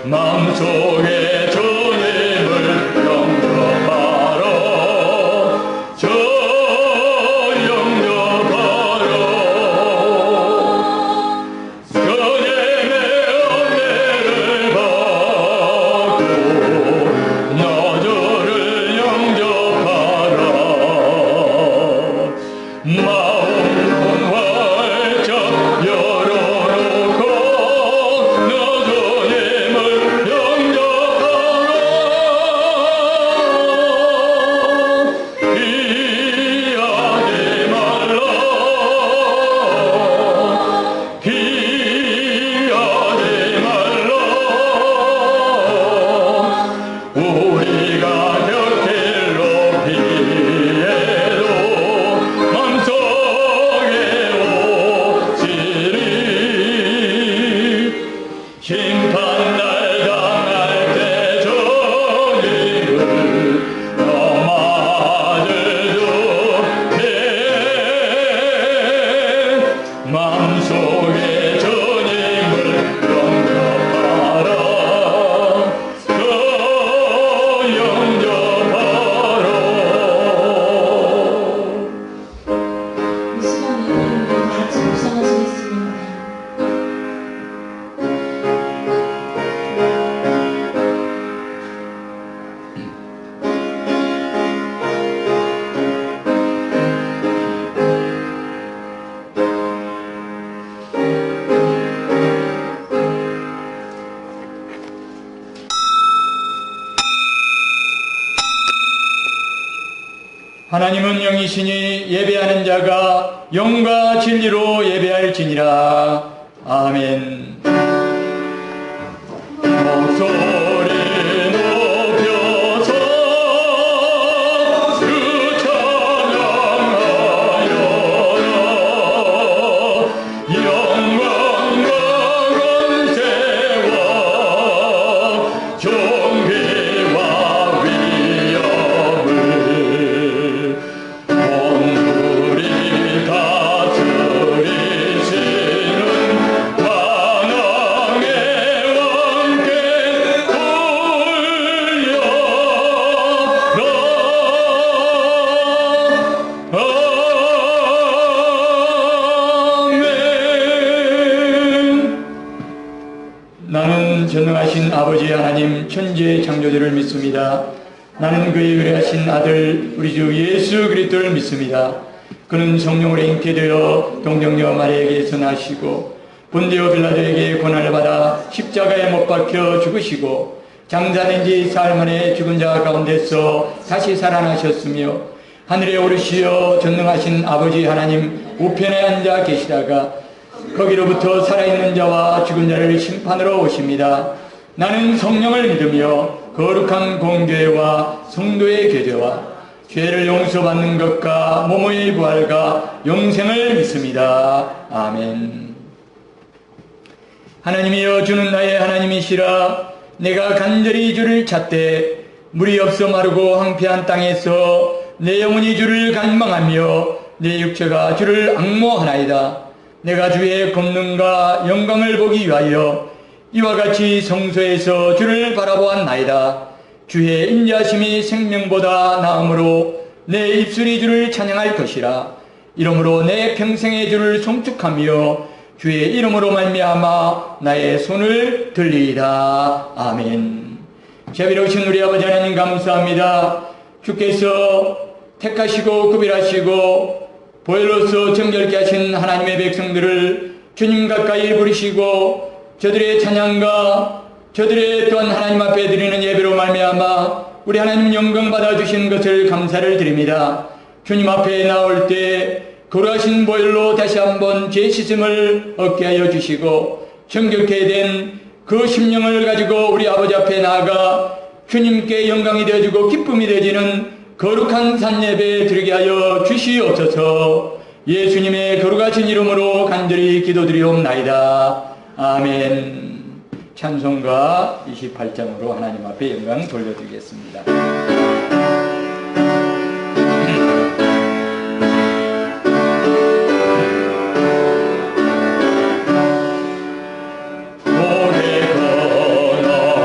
마음속에 주님을 영접하라. 저 영접하라. 주님의 은혜를 받고 나 저를 영접하라. 마음 활짝 열어놓고 나 주님을 영접하라. 피하지 말라. 피하지 말라. 우리가 곁길로 피해도 맘속에 오시리. 심판날 당할 때 주님을 맞을 때 마음속에 주님을 영접하라. 영접하라. 이 시간에 우리 다 같이 묵상하시겠습니다. 하나님은 영이시니 예배하는 자가 영과 진리로 예배할지니라. 아멘. 목소리 높여서 주 찬양하여라. 영광과 권세와 존귀와 위엄을 온물이 다스리시는 만왕의 왕께 돌려라. 아멘. 나는 전능하신 아버지 하나님 천지의 창조주를 믿습니다. 나는 그의 의뢰하신 아들 우리 주 예수 그리스도를 믿습니다. 그는 성령으로 잉태되어 동정녀 마리아에게서 나시고 본디오 빌라도에게 고난을 받아 십자가에 못 박혀 죽으시고 장사된 지 사흘 만에 죽은 자 가운데서 다시 살아나셨으며 하늘에 오르시어 전능하신 아버지 하나님 우편에 앉아 계시다가 거기로부터 살아있는 자와 죽은 자를 심판으로 오십니다. 나는 성령을 믿으며 거룩한 공교회와 성도의 교제와 죄를 용서받는 것과 몸의 부활과 영생을 믿습니다. 아멘. 하나님이여 주는 나의 하나님이시라. 내가 간절히 주를 찾되 물이 없어 마르고 황폐한 땅에서 내 영혼이 주를 갈망하며 내 육체가 주를 앙모하나이다. 내가 주의 권능과 영광을 보기 위하여 이와 같이 성소에서 주를 바라보았나이다. 주의 인자심이 생명보다 나음으로 내 입술이 주를 찬양할 것이라. 이러므로 내 평생의 주를 송축하며 주의 이름으로 말미암아 나의 손을 들리이다. 아멘. 자비로우신 우리 아버지 하나님 감사합니다. 주께서 택하시고 구별하시고 보혈로서 정결케 하신 하나님의 백성들을 주님 가까이 부르시고 저들의 찬양과 저들의 또한 하나님 앞에 드리는 예배로 말미암아 우리 하나님 영광 받아주신 것을 감사를 드립니다. 주님 앞에 나올 때 거룩하신 보혈로 다시 한번 죄 씻음을 얻게 하여 주시고 정결케 된 그 심령을 가지고 우리 아버지 앞에 나아가 주님께 영광이 되어지고 기쁨이 되어지는 거룩한 산예배 드리게 하여 주시옵소서. 예수님의 거룩하신 이름으로 간절히 기도드리옵나이다. 아멘. 찬송가 28장으로 하나님 앞에 영광 돌려드리겠습니다. 고개 건너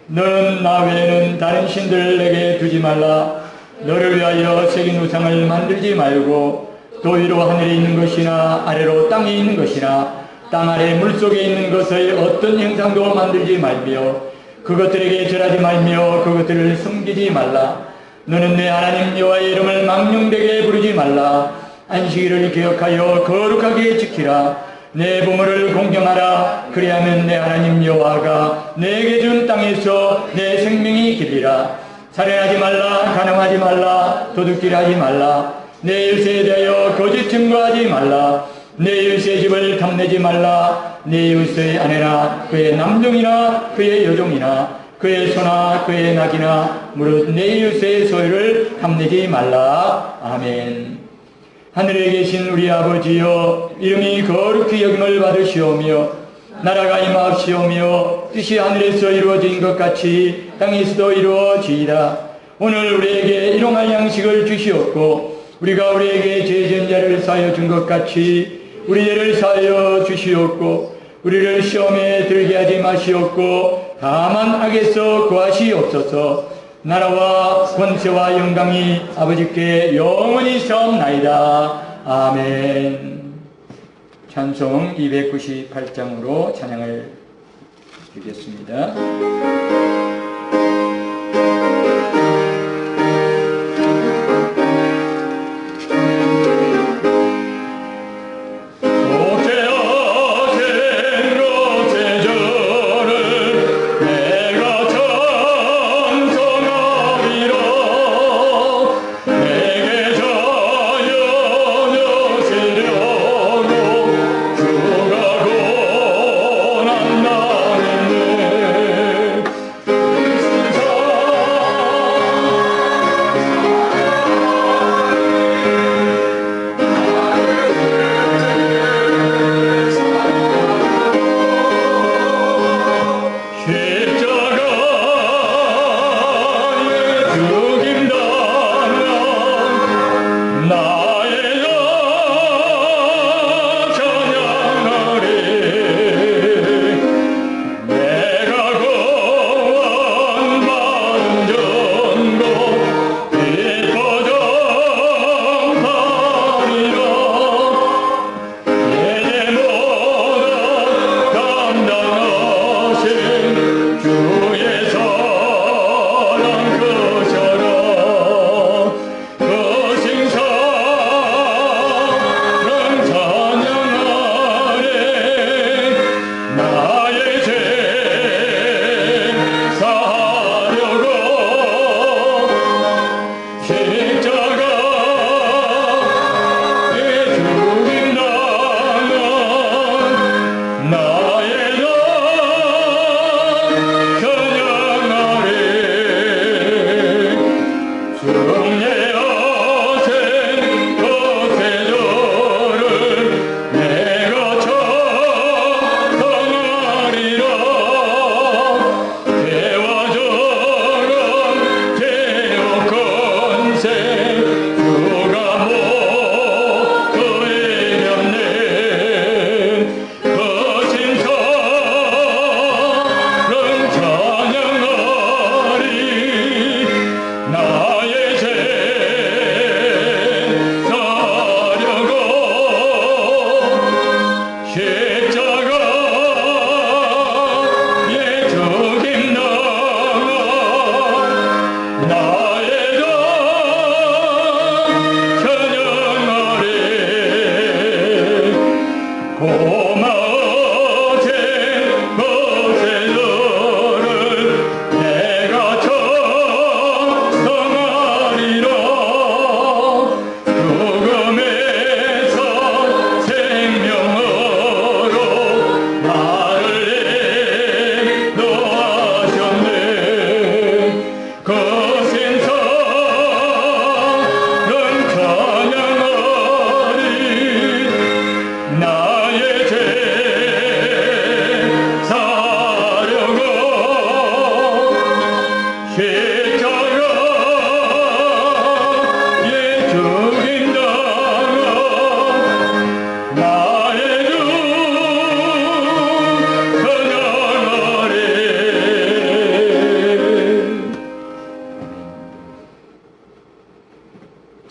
너는 나 외에는 다른 신들을 내게 두지 말라. 너를 위하여 새긴 우상을 만들지 말고 또 위로 하늘에 있는 것이나 아래로 땅에 있는 것이나 땅 아래 물속에 있는 것의 어떤 형상도 만들지 말며 그것들에게 절하지 말며 그것들을 섬기지 말라. 너는 내 하나님 여호와의 이름을 망령되게 부르지 말라. 안식일을 기억하여 거룩하게 지키라. 내 부모를 공경하라. 그리하면 내 하나님 여호와가 내게 준 땅에서 내 생명이 길리라. 살인하지 말라. 간음하지 말라. 도둑질하지 말라. 내 일세에 대하여 거짓 증거하지 말라. 내 이웃의 집을 탐내지 말라. 내 이웃의 아내나 그의 남종이나 그의 여종이나 그의 소나 그의 낙이나 무릇 내 이웃의 소유를 탐내지 말라. 아멘. 하늘에 계신 우리 아버지여, 이름이 거룩히 여김을 받으시오며 나라가 임하옵시오며 뜻이 하늘에서 이루어진 것 같이 땅에서도 이루어지이다. 오늘 우리에게 일용할 양식을 주시옵고 우리가 우리에게 죄진 자를 사하여 준 것 같이 우리 죄를 사하여 주시옵고 우리를 시험에 들게 하지 마시옵고 다만 악에서 구하시옵소서. 나라와 권세와 영광이 아버지께 영원히 사옵나이다. 아멘. 찬송 298장으로 찬양을 드리겠습니다.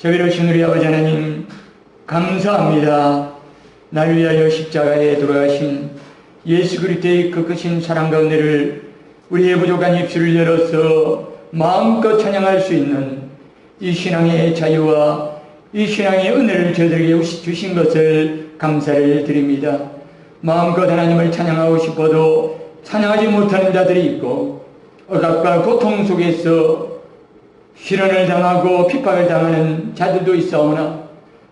자비로우신 우리 아버지 하나님, 감사합니다. 나를 위하여 십자가에 돌아가신 예수 그리스도의 그 크신 사랑과 은혜를 우리의 부족한 입술을 열어서 마음껏 찬양할 수 있는 이 신앙의 자유와 이 신앙의 은혜를 저희들에게 주신 것을 감사를 드립니다. 마음껏 하나님을 찬양하고 싶어도 찬양하지 못하는 자들이 있고, 억압과 고통 속에서 시련을 당하고 핍박을 당하는 자들도 있사오나,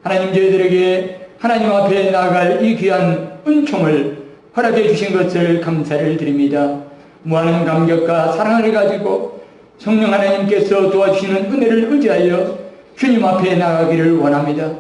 하나님 저희들에게 하나님 앞에 나아갈 이 귀한 은총을 허락해 주신 것을 감사를 드립니다. 무한한 감격과 사랑을 가지고 성령 하나님께서 도와주시는 은혜를 의지하여 주님 앞에 나가기를 원합니다.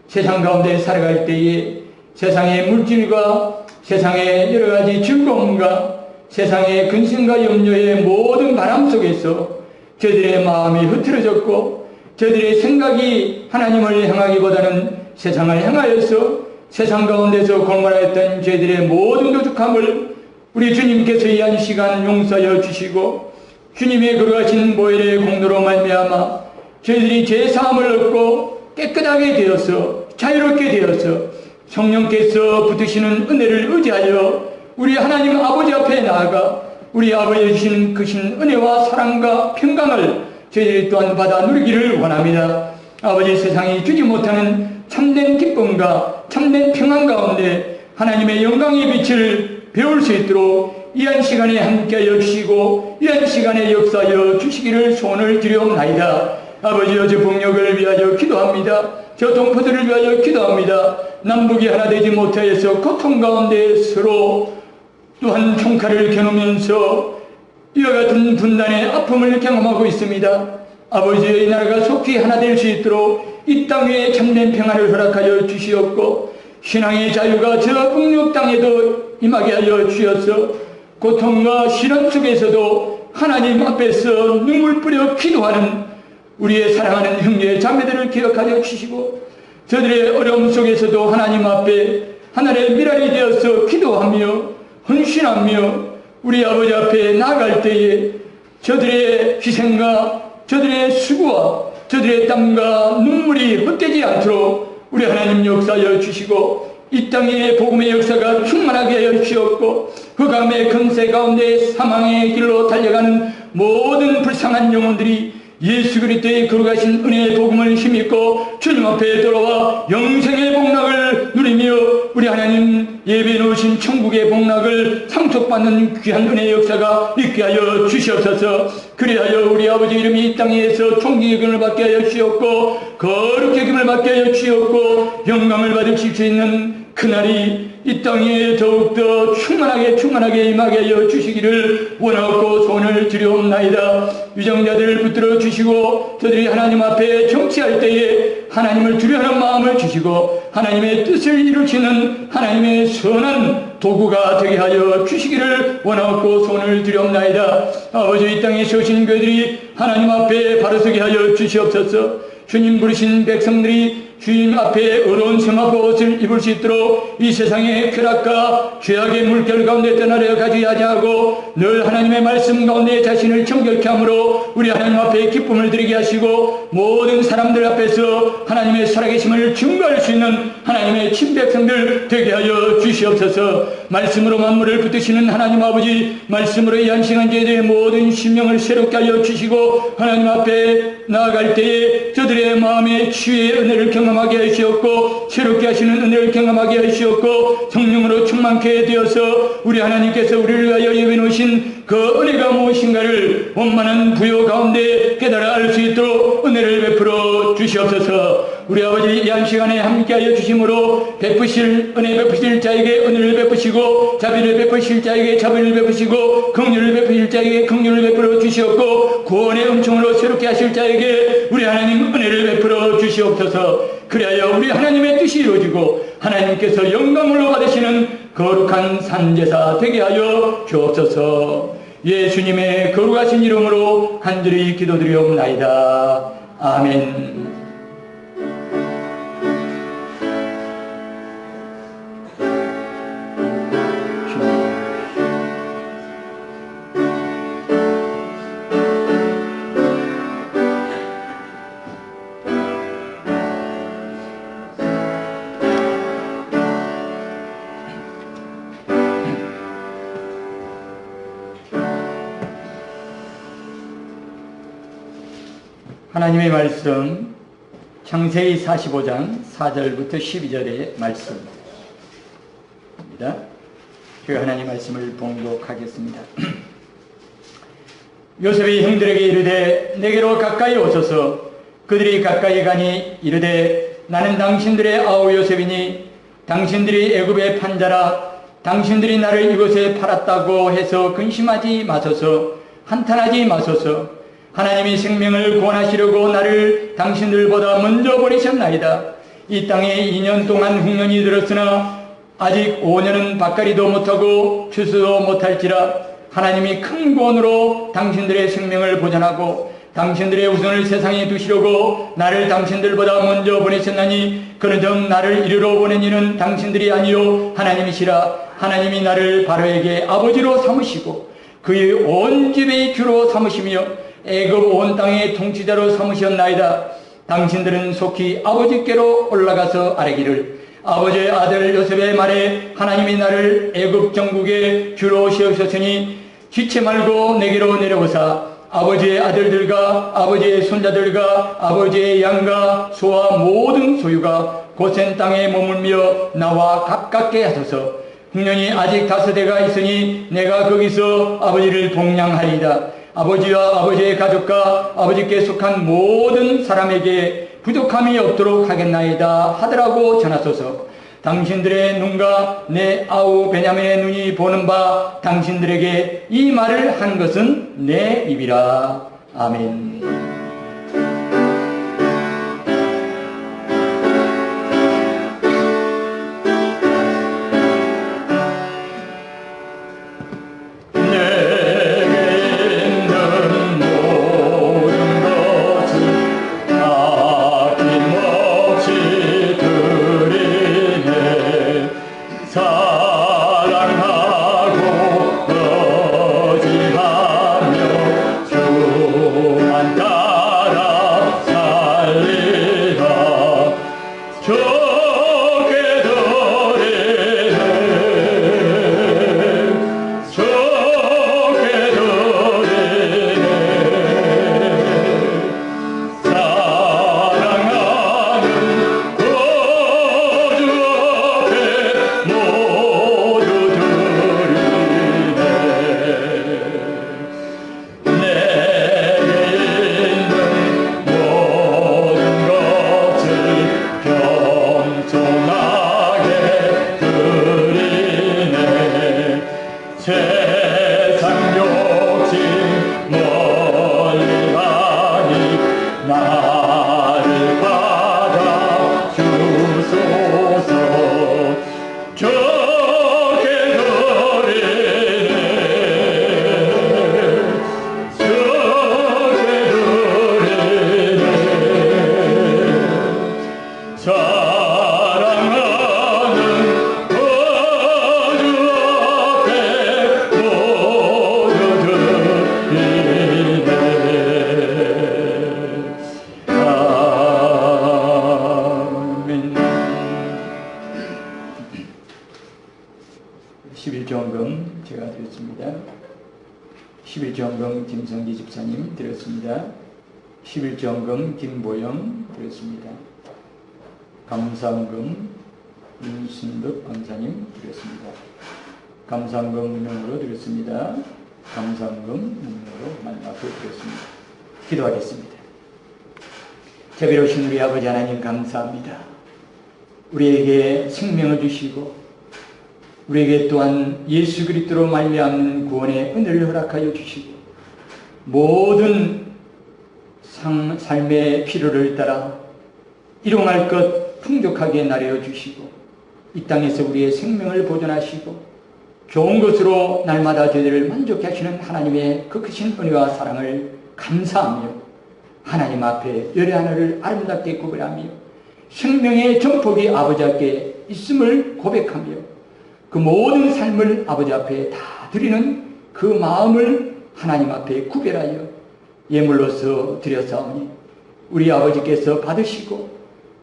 세상 가운데 살아갈 때에 세상의 물질과 세상의 여러가지 즐거움과 세상의 근심과 염려의 모든 바람 속에서 저희들의 마음이 흐트러졌고, 저희들의 생각이 하나님을 향하기보다는 세상을 향하여서 세상 가운데서 골몰하였던 저희들의 모든 부족함을 우리 주님께서 이 한 시간 용서하여 주시고, 주님의 거룩하신 보혈의 공로로 말미암아 저희들이 죄사함을 얻고 깨끗하게 되어서 자유롭게 되어서 성령께서 붙으시는 은혜를 의지하여 우리 하나님 아버지 앞에 나아가 우리 아버지 주시는 크신 은혜와 사랑과 평강을 저희들이 또한 받아 누리기를 원합니다. 아버지, 세상이 주지 못하는 참된 기쁨과 참된 평안 가운데 하나님의 영광의 빛을 배울 수 있도록 이 한 시간에 함께하여 주시고 이 한 시간에 역사하여 주시기를 소원을 드리옵나이다. 아버지여, 저 북녘을 위하여 기도합니다. 저 동포들을 위하여 기도합니다. 남북이 하나 되지 못하여서 고통 가운데 서로 또한 총칼을 겨누면서 이와 같은 분단의 아픔을 경험하고 있습니다. 아버지의 이 나라가 속히 하나 될 수 있도록 이 땅에 참된 평안을 허락하여 주시옵고, 신앙의 자유가 저 북녘 땅에도 임하게 하여 주셔서 고통과 시련 속에서도 하나님 앞에서 눈물 뿌려 기도하는 우리의 사랑하는 형제 자매들을 기억하여 주시고, 저들의 어려움 속에서도 하나님 앞에 하늘의 미랄이 되어서 기도하며 헌신하며 우리 아버지 앞에 나아갈 때에 저들의 희생과 저들의 수고와 저들의 땀과 눈물이 헛되지 않도록 우리 하나님 역사하여 주시고, 이 땅에 복음의 역사가 충만하게 하여 주시옵고, 흑암의 금세 가운데 사망의 길로 달려가는 모든 불쌍한 영혼들이 예수 그리스도의 거룩하신 은혜의 복음을 힘입고 주님 앞에 돌아와 영생의 복락을 누리며 우리 하나님 예배해 놓으신 천국의 복락을 상속받는 귀한 은혜의 역사가 있게 하여 주시옵소서. 그리하여 우리 아버지 이름이 이 땅에서 총기 여김을 받게 하여 주시옵고 거룩히 여김을 받게 하여 주시옵고 영광을 받으실 수 있는 그날이 이 땅에 더욱더 충만하게 임하게 하여 주시기를 원하고 소원을 드리옵나이다. 유정자들을 붙들어 주시고 저들이 하나님 앞에 정치할 때에 하나님을 두려워하는 마음을 주시고 하나님의 뜻을 이루시는 하나님의 선한 도구가 되게 하여 주시기를 원하고 소원을 드리옵나이다. 아버지, 이 땅에 세우신 교회들이 하나님 앞에 바로 서게 하여 주시옵소서. 주님 부르신 백성들이 주님 앞에 어려운 성화과 옷을 입을 수 있도록 이 세상의 쾌락과 죄악의 물결 가운데 떠나려 가지 아니하고 늘 하나님의 말씀 가운데 자신을 정결케 함으로 우리 하나님 앞에 기쁨을 드리게 하시고 모든 사람들 앞에서 하나님의 살아계심을 증거할 수 있는 하나님의 친백성들 되게 하여 주시옵소서. 말씀으로 만물을 붙드시는 하나님 아버지, 말씀으로 이 한 시간 저희들의 모든 심령을 새롭게 하여 주시고 하나님 앞에 나아갈 때에 저들의 마음의 치유의 은혜를 경험하게 하시옵고 새롭게 하시는 은혜를 경험하게 하시옵고 성령으로 충만케 되어서 우리 하나님께서 우리를 위하여 예비해 놓으신 그 은혜가 무엇인가를 원만한 부요 가운데 깨달아 알 수 있도록 은혜를 베풀어 주시옵소서. 우리 아버지, 이 한 시간에 함께하여 주심으로 베푸실 은혜 베푸실 자에게 은혜를 베푸시고 자비를 베푸실 자에게 자비를 베푸시고 긍휼을 베푸실 자에게 긍휼을 베풀어 주시옵고 구원의 은총으로 새롭게 하실 자에게 우리 하나님 은혜를 베풀어 주시옵소서. 그리하여 우리 하나님의 뜻이 이루어지고 하나님께서 영광으로 받으시는 거룩한 산제사 되게 하여 주옵소서. 예수님의 거룩하신 이름으로 간절히 기도드리옵나이다. 아멘. 하나님의 말씀 창세기 45장 4절부터 12절의 말씀입니다. 제가 하나님 말씀을 봉독하겠습니다. 요셉이 형들에게 이르되 내게로 가까이 오소서. 그들이 가까이 가니 이르되 나는 당신들의 아우 요셉이니 당신들이 애굽의 판자라. 당신들이 나를 이곳에 팔았다고 해서 근심하지 마소서. 한탄하지 마소서. 하나님이 생명을 구원하시려고 나를 당신들보다 먼저 보내셨나이다. 이 땅에 2년 동안 흉년이 들었으나 아직 5년은 밭갈이도 못하고 추수도 못할지라. 하나님이 큰 구원으로 당신들의 생명을 보존하고 당신들의 우선을 세상에 두시려고 나를 당신들보다 먼저 보내셨나니 그런즉 나를 이리로 보낸 이는 당신들이 아니요 하나님이시라. 하나님이 나를 바로에게 아버지로 삼으시고 그의 온 집의 주로 삼으시며 애굽 온 땅의 통치자로 삼으셨나이다. 당신들은 속히 아버지께로 올라가서 아뢰기를 아버지의 아들 요셉의 말에 하나님이 나를 애굽 전국의 주로 세우셨으니 지체 말고 내게로 내려오사 아버지의 아들들과 아버지의 손자들과 아버지의 양과 소와 모든 소유가 고센 땅에 머물며 나와 가깝게 하소서. 흉년이 아직 5해가 있으니 내가 거기서 아버지를 동양하리이다. 아버지와 아버지의 가족과 아버지께 속한 모든 사람에게 부족함이 없도록 하겠나이다 하더라고 전하소서. 당신들의 눈과 내 아우 베냐민의 눈이 보는 바 당신들에게 이 말을 한 것은 내 입이라. 아멘. 김성기 집사님 드렸습니다. 11조원금 김보영 드렸습니다. 감사원금 윤순덕 권사님 드렸습니다. 감사원금 운명으로 드렸습니다. 감사원금 운명으로 만나고 드렸습니다. 기도하겠습니다. 자비로우신 우리 아버지 하나님 감사합니다. 우리에게 생명을 주시고 우리에게 또한 예수 그리스도로 말미암는 구원의 은혜를 허락하여 주시고 모든 삶의 필요를 따라 일용할 것 풍족하게 나려 주시고 이 땅에서 우리의 생명을 보존하시고 좋은 것으로 날마다 저희들을 만족해 하시는 하나님의 그 크신 은혜와 사랑을 감사하며 하나님 앞에 열의 하늘을 아름답게 구별하며 생명의 정복이 아버지 앞에 있음을 고백하며 그 모든 삶을 아버지 앞에 다 드리는 그 마음을 하나님 앞에 구별하여 예물로서 드렸사오니 우리 아버지께서 받으시고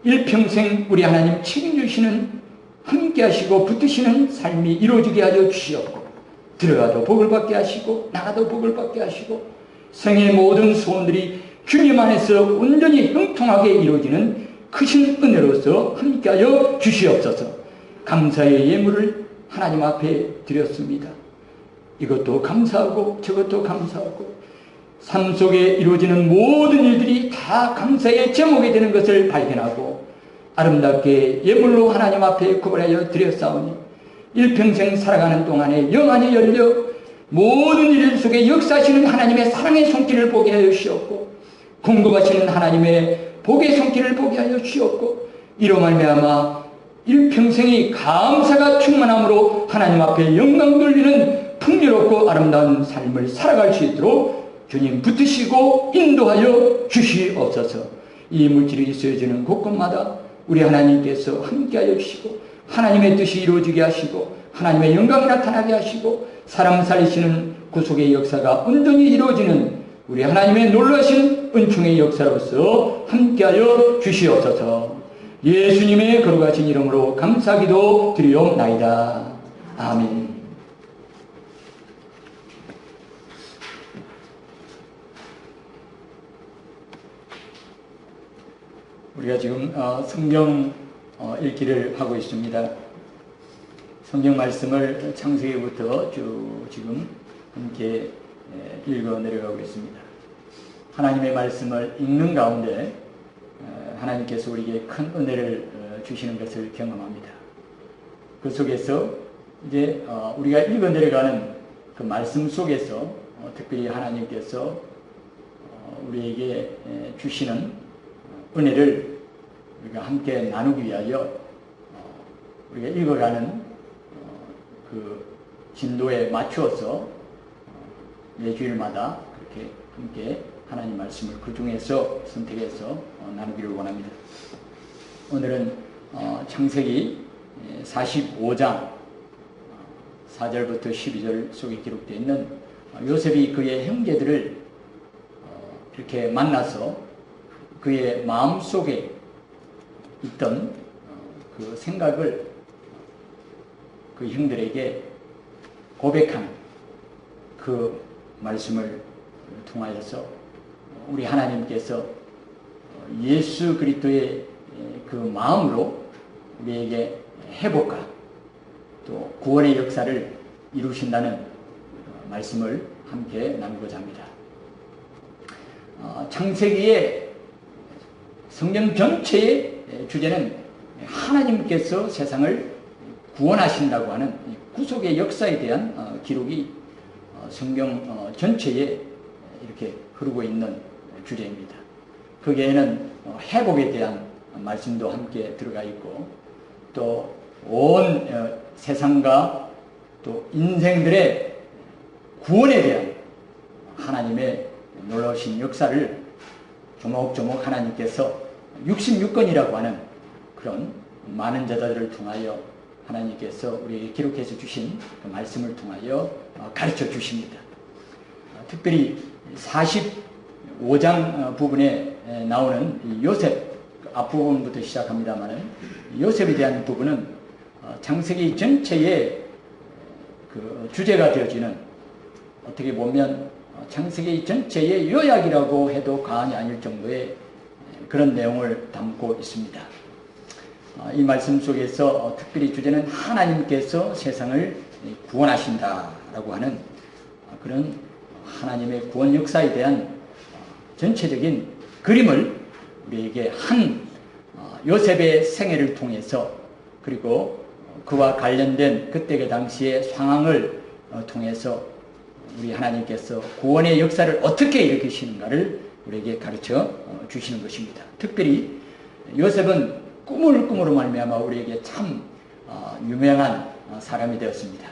일평생 우리 하나님 책임지시는 함께 하시고 붙드시는 삶이 이루어지게 하여 주시옵고 들어가도 복을 받게 하시고 나가도 복을 받게 하시고 생의 모든 소원들이 주님 안에서 온전히 형통하게 이루어지는 크신 은혜로서 함께하여 주시옵소서. 감사의 예물을 하나님 앞에 드렸습니다. 이것도 감사하고 저것도 감사하고 삶 속에 이루어지는 모든 일들이 다 감사의 제목이 되는 것을 발견하고 아름답게 예물로 하나님 앞에 구별하여 드렸사오니 일평생 살아가는 동안에 영안이 열려 모든 일 속에 역사하시는 하나님의 사랑의 손길을 보게 하여 주시옵고 공급하시는 하나님의 복의 손길을 보게 하여 주시옵고 이로 말미암아 일평생이 감사가 충만함으로 하나님 앞에 영광 돌리는 풍요롭고 아름다운 삶을 살아갈 수 있도록 주님 붙드시고 인도하여 주시옵소서. 이 물질이 있어지는 곳곳마다 우리 하나님께서 함께하여 주시고 하나님의 뜻이 이루어지게 하시고 하나님의 영광이 나타나게 하시고 사람 살리시는 구속의 역사가 온전히 이루어지는 우리 하나님의 놀라신 은총의 역사로서 함께하여 주시옵소서. 예수님의 거룩하신 이름으로 감사기도 드리옵나이다. 아멘. 우리가 지금 성경 읽기를 하고 있습니다. 성경 말씀을 창세기부터 쭉 지금 함께 읽어 내려가고 있습니다. 하나님의 말씀을 읽는 가운데 하나님께서 우리에게 큰 은혜를 주시는 것을 경험합니다. 그 속에서 이제 우리가 읽어 내려가는 그 말씀 속에서 특별히 하나님께서 우리에게 주시는 은혜를 우리가 함께 나누기 위하여 우리가 읽어가는 그 진도에 맞추어서 매주일마다 그렇게 함께 하나님 말씀을 그 중에서 선택해서 나누기를 원합니다. 오늘은 창세기 45장 4절부터 12절 속에 기록되어 있는 요셉이 그의 형제들을 이렇게 만나서 그의 마음속에 있던 그 생각을 그 형들에게 고백하는 그 말씀을 통하여서 우리 하나님께서 예수 그리스도의 그 마음으로 우리에게 회복과 또 구원의 역사를 이루신다는 말씀을 함께 나누고자 합니다. 창세기의 성경 전체의 주제는 하나님께서 세상을 구원하신다고 하는 구속의 역사에 대한 기록이 성경 전체에 이렇게 흐르고 있는 주제입니다. 거기에는 회복에 대한 말씀도 함께 들어가 있고 또 온 세상과 또 인생들의 구원에 대한 하나님의 놀라우신 역사를 조목조목 하나님께서 66권이라고 하는 그런 많은 저자들을 통하여 하나님께서 우리에게 기록해서 주신 그 말씀을 통하여 가르쳐 주십니다. 특별히 45장 부분에 나오는 요셉 앞부분부터 시작합니다만 요셉에 대한 부분은 창세기 전체의 그 주제가 되어지는 어떻게 보면 창세기 전체의 요약이라고 해도 과언이 아닐 정도의 그런 내용을 담고 있습니다. 이 말씀 속에서 특별히 주제는 하나님께서 세상을 구원하신다라고 하는 그런 하나님의 구원 역사에 대한 전체적인 그림을 우리에게 한 요셉의 생애를 통해서 그리고 그와 관련된 그때 그 당시의 상황을 통해서 우리 하나님께서 구원의 역사를 어떻게 일으키시는가를 우리에게 가르쳐 주시는 것입니다. 특별히 요셉은 꿈을 꿈으로 말미암아 우리에게 참 유명한 사람이 되었습니다.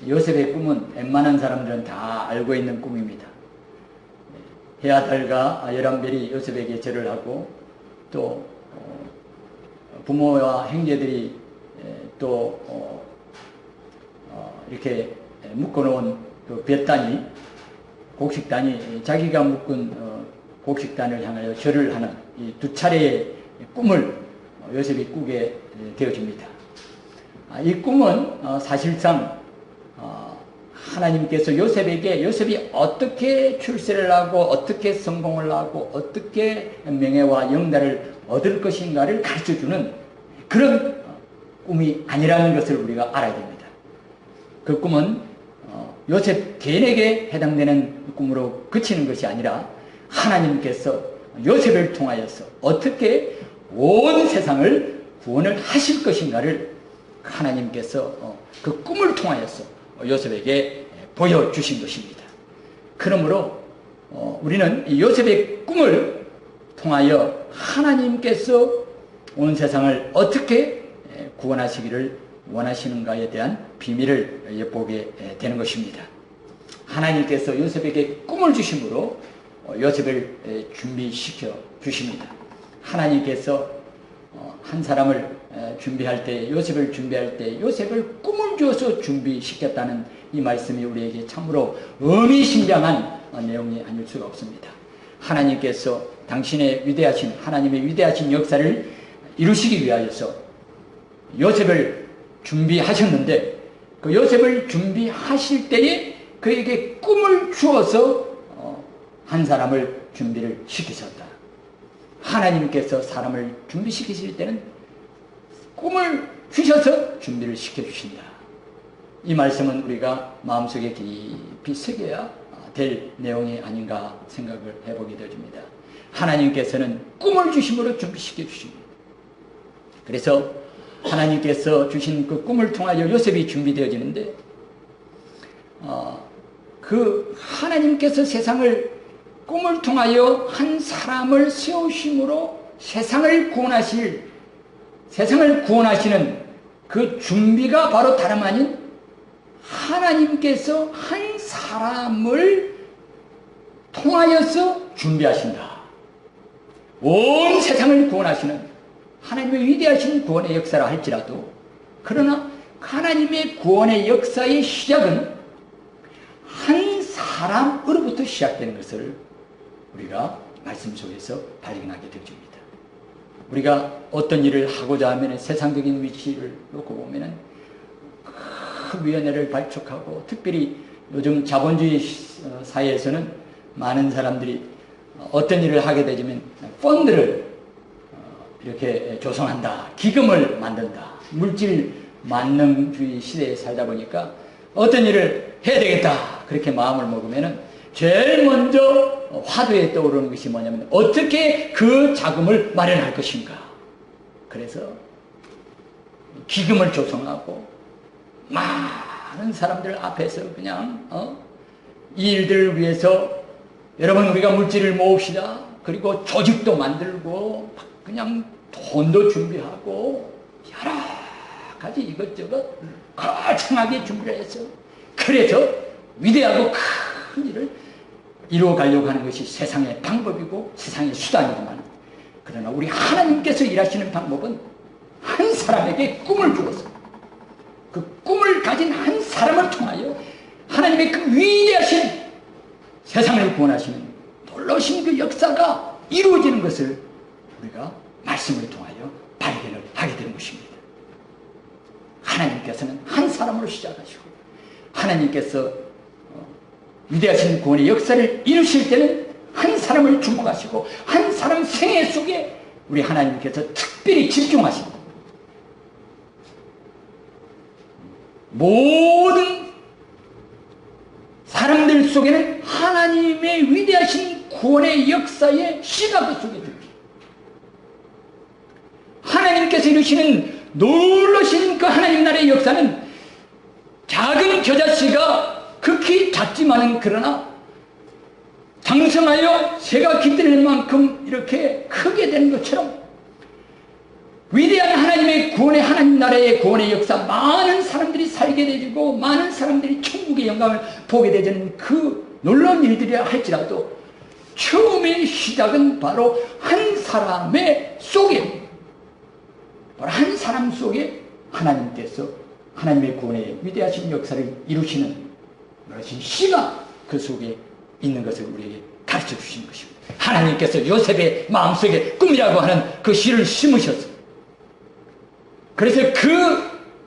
요셉의 꿈은 웬만한 사람들은 다 알고 있는 꿈입니다. 해와 달과 11별이 요셉에게 절을 하고 또 부모와 형제들이 또 이렇게 묶어놓은 그 뱃단이 곡식단이 자기가 묶은 곡식단을 향하여 절을 하는 이 두 차례의 꿈을 요셉이 꾸게 되어집니다. 이 꿈은 사실상 하나님께서 요셉이 어떻게 출세를 하고 어떻게 성공을 하고 어떻게 명예와 영달을 얻을 것인가를 가르쳐주는 그런 꿈이 아니라는 것을 우리가 알아야 됩니다. 그 꿈은 요셉 개인에게 해당되는 꿈으로 그치는 것이 아니라 하나님께서 요셉을 통하여서 어떻게 온 세상을 구원을 하실 것인가를 하나님께서 그 꿈을 통하여서 요셉에게 보여주신 것입니다. 그러므로 우리는 이 요셉의 꿈을 통하여 하나님께서 온 세상을 어떻게 구원하시기를 원하시는가에 대한 비밀을 엿보게 되는 것입니다. 하나님께서 요셉에게 꿈을 주심으로 요셉을 준비시켜 주십니다. 하나님께서 한 사람을 준비할 때, 요셉을 준비할 때 요셉을 꿈을 주어서 준비시켰다는 이 말씀이 우리에게 참으로 의미심장한 내용이 아닐 수가 없습니다. 하나님께서 당신의 위대하신, 하나님의 위대하신 역사를 이루시기 위하여서 요셉을 준비하셨는데, 그 요셉을 준비하실 때에 그에게 꿈을 주어서 한 사람을 준비를 시키셨다. 하나님께서 사람을 준비시키실 때는 꿈을 주셔서 준비를 시켜주신다. 이 말씀은 우리가 마음속에 깊이 새겨야 될 내용이 아닌가 생각을 해보게 되어집니다. 하나님께서는 꿈을 주심으로 준비시켜 주십니다. 그래서 하나님께서 주신 그 꿈을 통하여 요셉이 준비되어지는데, 그 하나님께서 세상을 꿈을 통하여 한 사람을 세우심으로 세상을 구원하시는 그 준비가 바로 다름 아닌 하나님께서 한 사람을 통하여서 준비하신다. 온 세상을 구원하시는 하나님의 위대하신 구원의 역사라 할지라도, 그러나 하나님의 구원의 역사의 시작은 한 사람으로부터 시작되는 것을 우리가 말씀 속에서 발견하게 되어집니다. 우리가 어떤 일을 하고자 하면 세상적인 위치를 놓고 보면 큰 위원회를 발족하고, 특별히 요즘 자본주의 사회에서는 많은 사람들이 어떤 일을 하게 되면 펀드를 이렇게 조성한다, 기금을 만든다. 물질 만능주의 시대에 살다 보니까 어떤 일을 해야 되겠다 그렇게 마음을 먹으면 제일 먼저 화두에 떠오르는 것이 뭐냐면 어떻게 그 자금을 마련할 것인가. 그래서 기금을 조성하고 많은 사람들 앞에서 그냥 이 일들을 위해서 여러분 우리가 물질을 모읍시다. 그리고 조직도 만들고 그냥 돈도 준비하고 여러 가지 이것저것 거창하게 준비를 해서, 그래서 위대하고 큰 일을 이루어가려고 하는 것이 세상의 방법이고 세상의 수단이지만, 그러나 우리 하나님께서 일하시는 방법은 한 사람에게 꿈을 주어서 그 꿈을 가진 한 사람을 통하여 하나님의 그 위대하신 세상을 구원하시는 놀라우신 그 역사가 이루어지는 것을 우리가 말씀을 통하여 발견을 하게 되는 것입니다. 하나님께서는 한 사람으로 시작하시고, 하나님께서 위대하신 구원의 역사를 이루실 때는 한 사람을 주목하시고 한 사람 생애 속에 우리 하나님께서 특별히 집중하십니다. 모든 사람들 속에는 하나님의 위대하신 구원의 역사의 시각 속에 들어요. 하나님께서 이루시는 놀라신 그 하나님 나라의 역사는 작은 겨자씨가 극히 작지만은 그러나 장성하여 새가 깃들일 만큼 이렇게 크게 되는 것처럼 위대한 하나님의 구원의 하나님 나라의 구원의 역사, 많은 사람들이 살게 되고 많은 사람들이 천국의 영광을 보게 되는 그 놀라운 일들이라 할지라도 처음의 시작은 바로 한 사람의 속에, 바로 한 사람 속에 하나님께서 하나님의 구원의 위대하신 역사를 이루시는 그러신 시가 그 속에 있는 것을 우리에게 가르쳐 주시는 것입니다. 하나님께서 요셉의 마음속에 꿈이라고 하는 그 씨를 심으셨어요. 그래서 그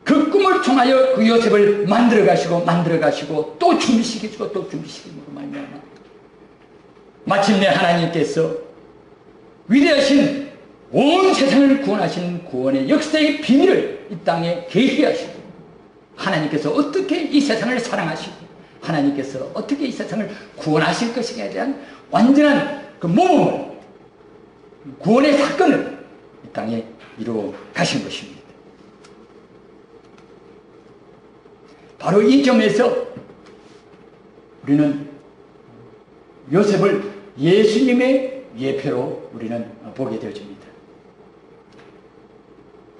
그 꿈을 통하여 그 요셉을 만들어 가시고 또 준비시키시고 또 준비시키고 말미암아 마침내 하나님께서 위대하신 온 세상을 구원하신 구원의 역사의 비밀을 이 땅에 계시하시고 하나님께서 어떻게 이 세상을 사랑하시고 하나님께서 어떻게 이 세상을 구원하실 것인가에 대한 완전한 그 모범을 구원의 사건을 이 땅에 이루어 가신 것입니다. 바로 이 점에서 우리는 요셉을 예수님의 예표로 우리는 보게 되어집니다.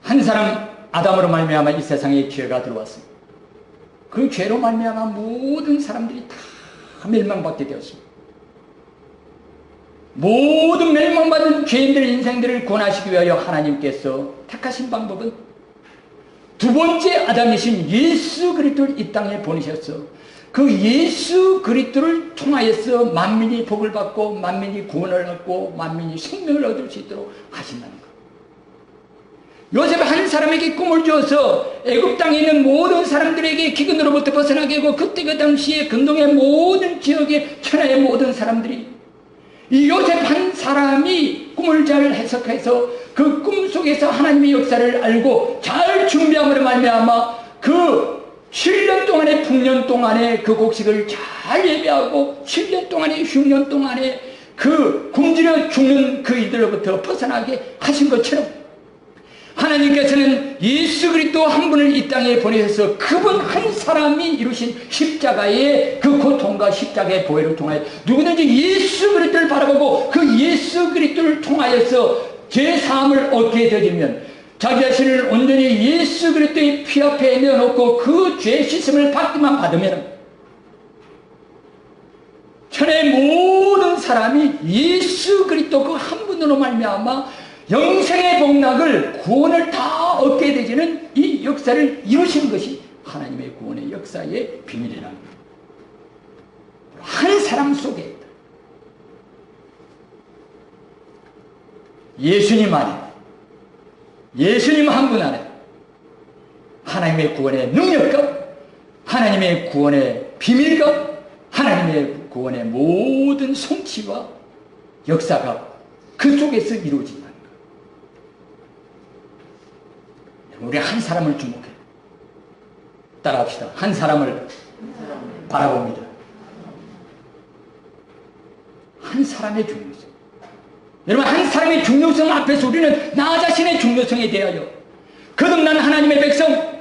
한 사람 아담으로 말미암아 이 세상에 죄가 들어왔습니다. 그 죄로 말미암아 모든 사람들이 다 멸망받게 되었습니다. 모든 멸망받은 죄인들의 인생들을 구원하시기 위하여 하나님께서 택하신 방법은 두 번째 아담이신 예수 그리스도를 이 땅에 보내셨어. 그 예수 그리스도를 통하여서 만민이 복을 받고 만민이 구원을 얻고 만민이 생명을 얻을 수 있도록 하신다는 것. 요셉 한 사람에게 꿈을 주어서 애굽 땅에 있는 모든 사람들에게 기근으로부터 벗어나게 하고 그때 그 당시에 근동의 모든 지역의 천하의 모든 사람들이 이 요셉 한 사람이 꿈을 잘 해석해서 그 꿈 속에서 하나님의 역사를 알고 잘 준비함으로 말미암아 그 7년 동안의 풍년 동안에 그 곡식을 잘 예배하고 7년 동안의 흉년 동안에 그 굶주려 죽는 그 이들로부터 벗어나게 하신 것처럼 하나님께서는 예수 그리스도 한 분을 이 땅에 보내셔서 그분 한 사람이 이루신 십자가의 그 고통과 십자가의 보혈을 통하여 누구든지 예수 그리스도를 바라보고 그 예수 그리스도를 통하여서 죄사함을 얻게 되면 자기 자신을 온전히 예수 그리스도의 피 앞에 내어놓고 그 죄 씻음을 받기만 받으면 천의 모든 사람이 예수 그리스도 그 한 분으로 말미암아 영생의 복락을 구원을 다 얻게 되지는 이 역사를 이루시는 것이 하나님의 구원의 역사의 비밀이라는 거예요. 한 사람 속에 있다. 예수님 안에, 예수님 한 분 안에 하나님의 구원의 능력과 하나님의 구원의 비밀과 하나님의 구원의 모든 성취와 역사가 그 속에서 이루어진다. 우리 한 사람을 주목해. 따라합시다. 한 사람을 바라봅니다. 한 사람의 중요성. 여러분, 한 사람의 중요성 앞에서 우리는 나 자신의 중요성에 대하여 거듭난 하나님의 백성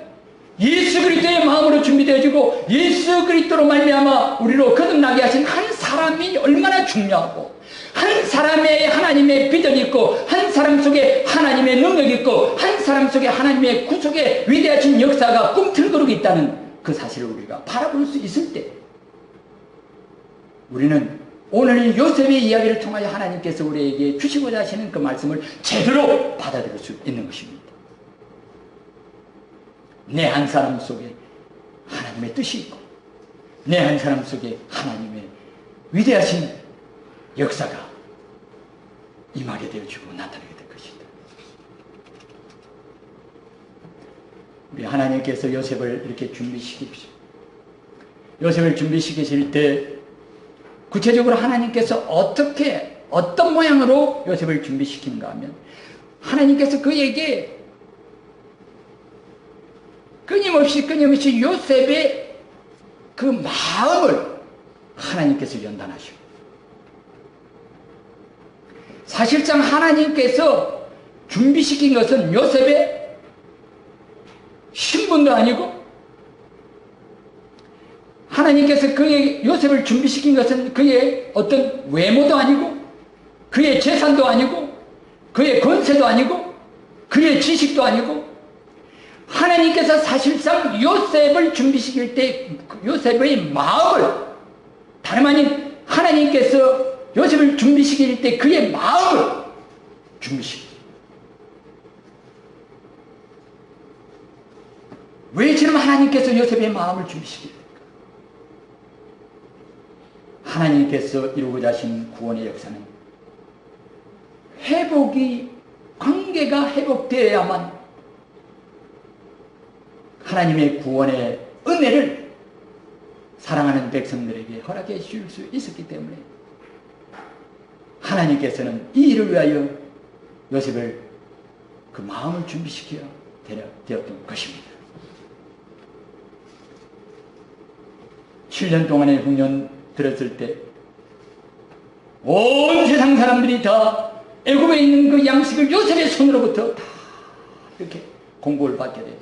예수 그리스도의 마음으로 준비되어지고 예수 그리스도로 말미암아 우리로 거듭나게 하신 한 사람이 얼마나 중요하고 한 사람의 하나님의 비전이 있고 한 사람 속에 하나님의 능력이 있고 한 사람 속에 하나님의 구속의 위대하신 역사가 꿈틀거리고 있다는 그 사실을 우리가 바라볼 수 있을 때 우리는 오늘 요셉의 이야기를 통하여 하나님께서 우리에게 주시고자 하시는 그 말씀을 제대로 받아들일 수 있는 것입니다. 내 한 사람 속에 하나님의 뜻이 있고 내 한 사람 속에 하나님의 위대하신 역사가 임하게 되어지고 나타나게 될 것이다. 우리 하나님께서 요셉을 이렇게 준비시키십시오. 요셉을 준비시키실 때 구체적으로 하나님께서 어떤 모양으로 요셉을 준비시키는가 하면 하나님께서 그에게 끊임없이 요셉의 그 마음을 하나님께서 연단하시고 사실상 하나님께서 준비시킨 것은 요셉의 신분도 아니고 하나님께서 그의 요셉을 준비시킨 것은 그의 어떤 외모도 아니고 그의 재산도 아니고 그의 권세도 아니고 그의 지식도 아니고 하나님께서 사실상 요셉을 준비시킬 때 요셉의 마음을 다름 아닌 하나님께서 요셉을 준비시킬 때 그의 마음을 준비시키죠. 왜 지금 하나님께서 요셉의 마음을 준비시킵니까? 하나님께서 이루고자 하신 구원의 역사는 관계가 회복되어야만 하나님의 구원의 은혜를 사랑하는 백성들에게 허락해 주실 수 있었기 때문에 하나님께서는 이 일을 위하여 요셉을 그 마음을 준비시켜 되었던 것입니다. 7년 동안의 흉년 들었을 때 온 세상 사람들이 다 애굽에 있는 그 양식을 요셉의 손으로부터 다 이렇게 공고를 받게 되죠.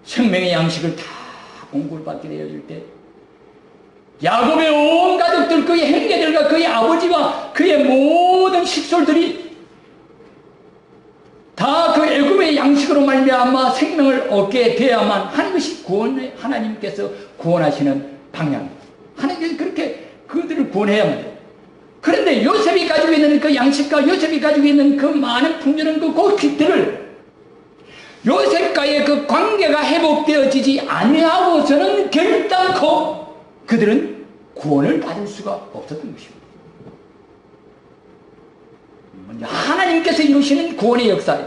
생명의 양식을 다 공고를 받게 되어질 때 야곱의 온 가족들, 그의 형제들과 그의 아버지와 그의 모든 식솔들이 다 그 애굽의 양식으로 말미암아 생명을 얻게 되어야만 하는 것이 하나님께서 구원하시는 방향입니다. 하나님께서 그렇게 그들을 구원해야만 돼요. 그런데 요셉이 가지고 있는 그 양식과 요셉이 가지고 있는 그 많은 풍요로운 그 곡식들을 요셉과의 그 관계가 회복되어지지 아니하고서는 결단코 그들은 구원을 받을 수가 없었던 것입니다. 하나님께서 이루시는 구원의 역사에,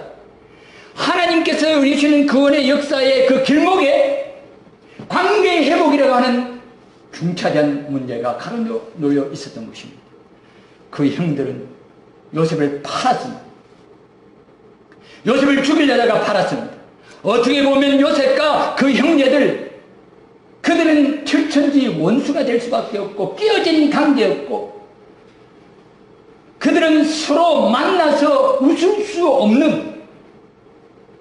하나님께서 이루시는 구원의 역사의 그 길목에 관계의 회복이라고 하는 중차대한 문제가 가로놓여 있었던 것입니다. 그 형들은 요셉을 팔았습니다. 요셉을 죽이려다가 팔았습니다. 어떻게 보면 요셉과 그 형제들, 그들은 철천지 원수가 될 수밖에 없고 끼어진 관계였고 그들은 서로 만나서 웃을 수 없는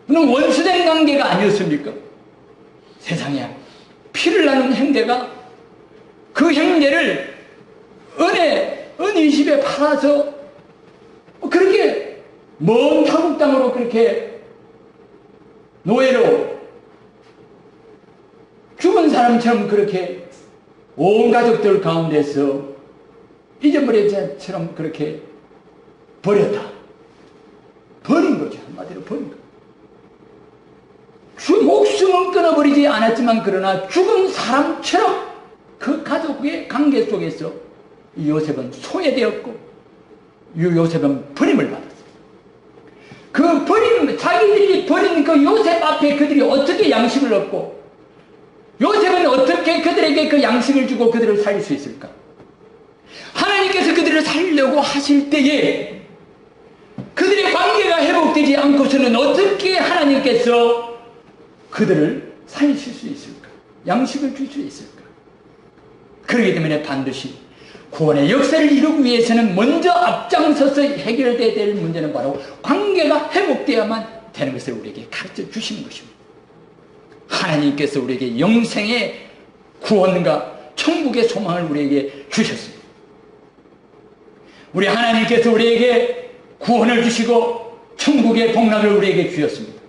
그런 원수된 관계가 아니었습니까? 세상에 피를 나눈 형제가 그 형제를 은의 집에 팔아서 그렇게 먼 타국 땅으로 그렇게 노예로 죽은 사람처럼 그렇게 온 가족들 가운데서 잊어버린 자처럼 그렇게 버렸다. 버린 거죠. 한마디로 버린 거. 목숨은 끊어버리지 않았지만 그러나 죽은 사람처럼 그 가족의 관계 속에서 요셉은 소외되었고 요셉은 버림을 받았어요. 그 버림, 자기들이 버린 그 요셉 앞에 그들이 어떻게 양식을 얻고 요셉은 어떻게 그들에게 그 양식을 주고 그들을 살릴 수 있을까? 하나님께서 그들을 살리려고 하실 때에 그들의 관계가 회복되지 않고서는 어떻게 하나님께서 그들을 살리실 수 있을까? 양식을 줄 수 있을까? 그렇기 때문에 반드시 구원의 역사를 이루기 위해서는 먼저 앞장서서 해결돼야 될 문제는 바로 관계가 회복되어야만 되는 것을 우리에게 가르쳐 주시는 것입니다. 하나님께서 우리에게 영생의 구원과 천국의 소망을 우리에게 주셨습니다. 우리 하나님께서 우리에게 구원을 주시고 천국의 복락을 우리에게 주셨습니다.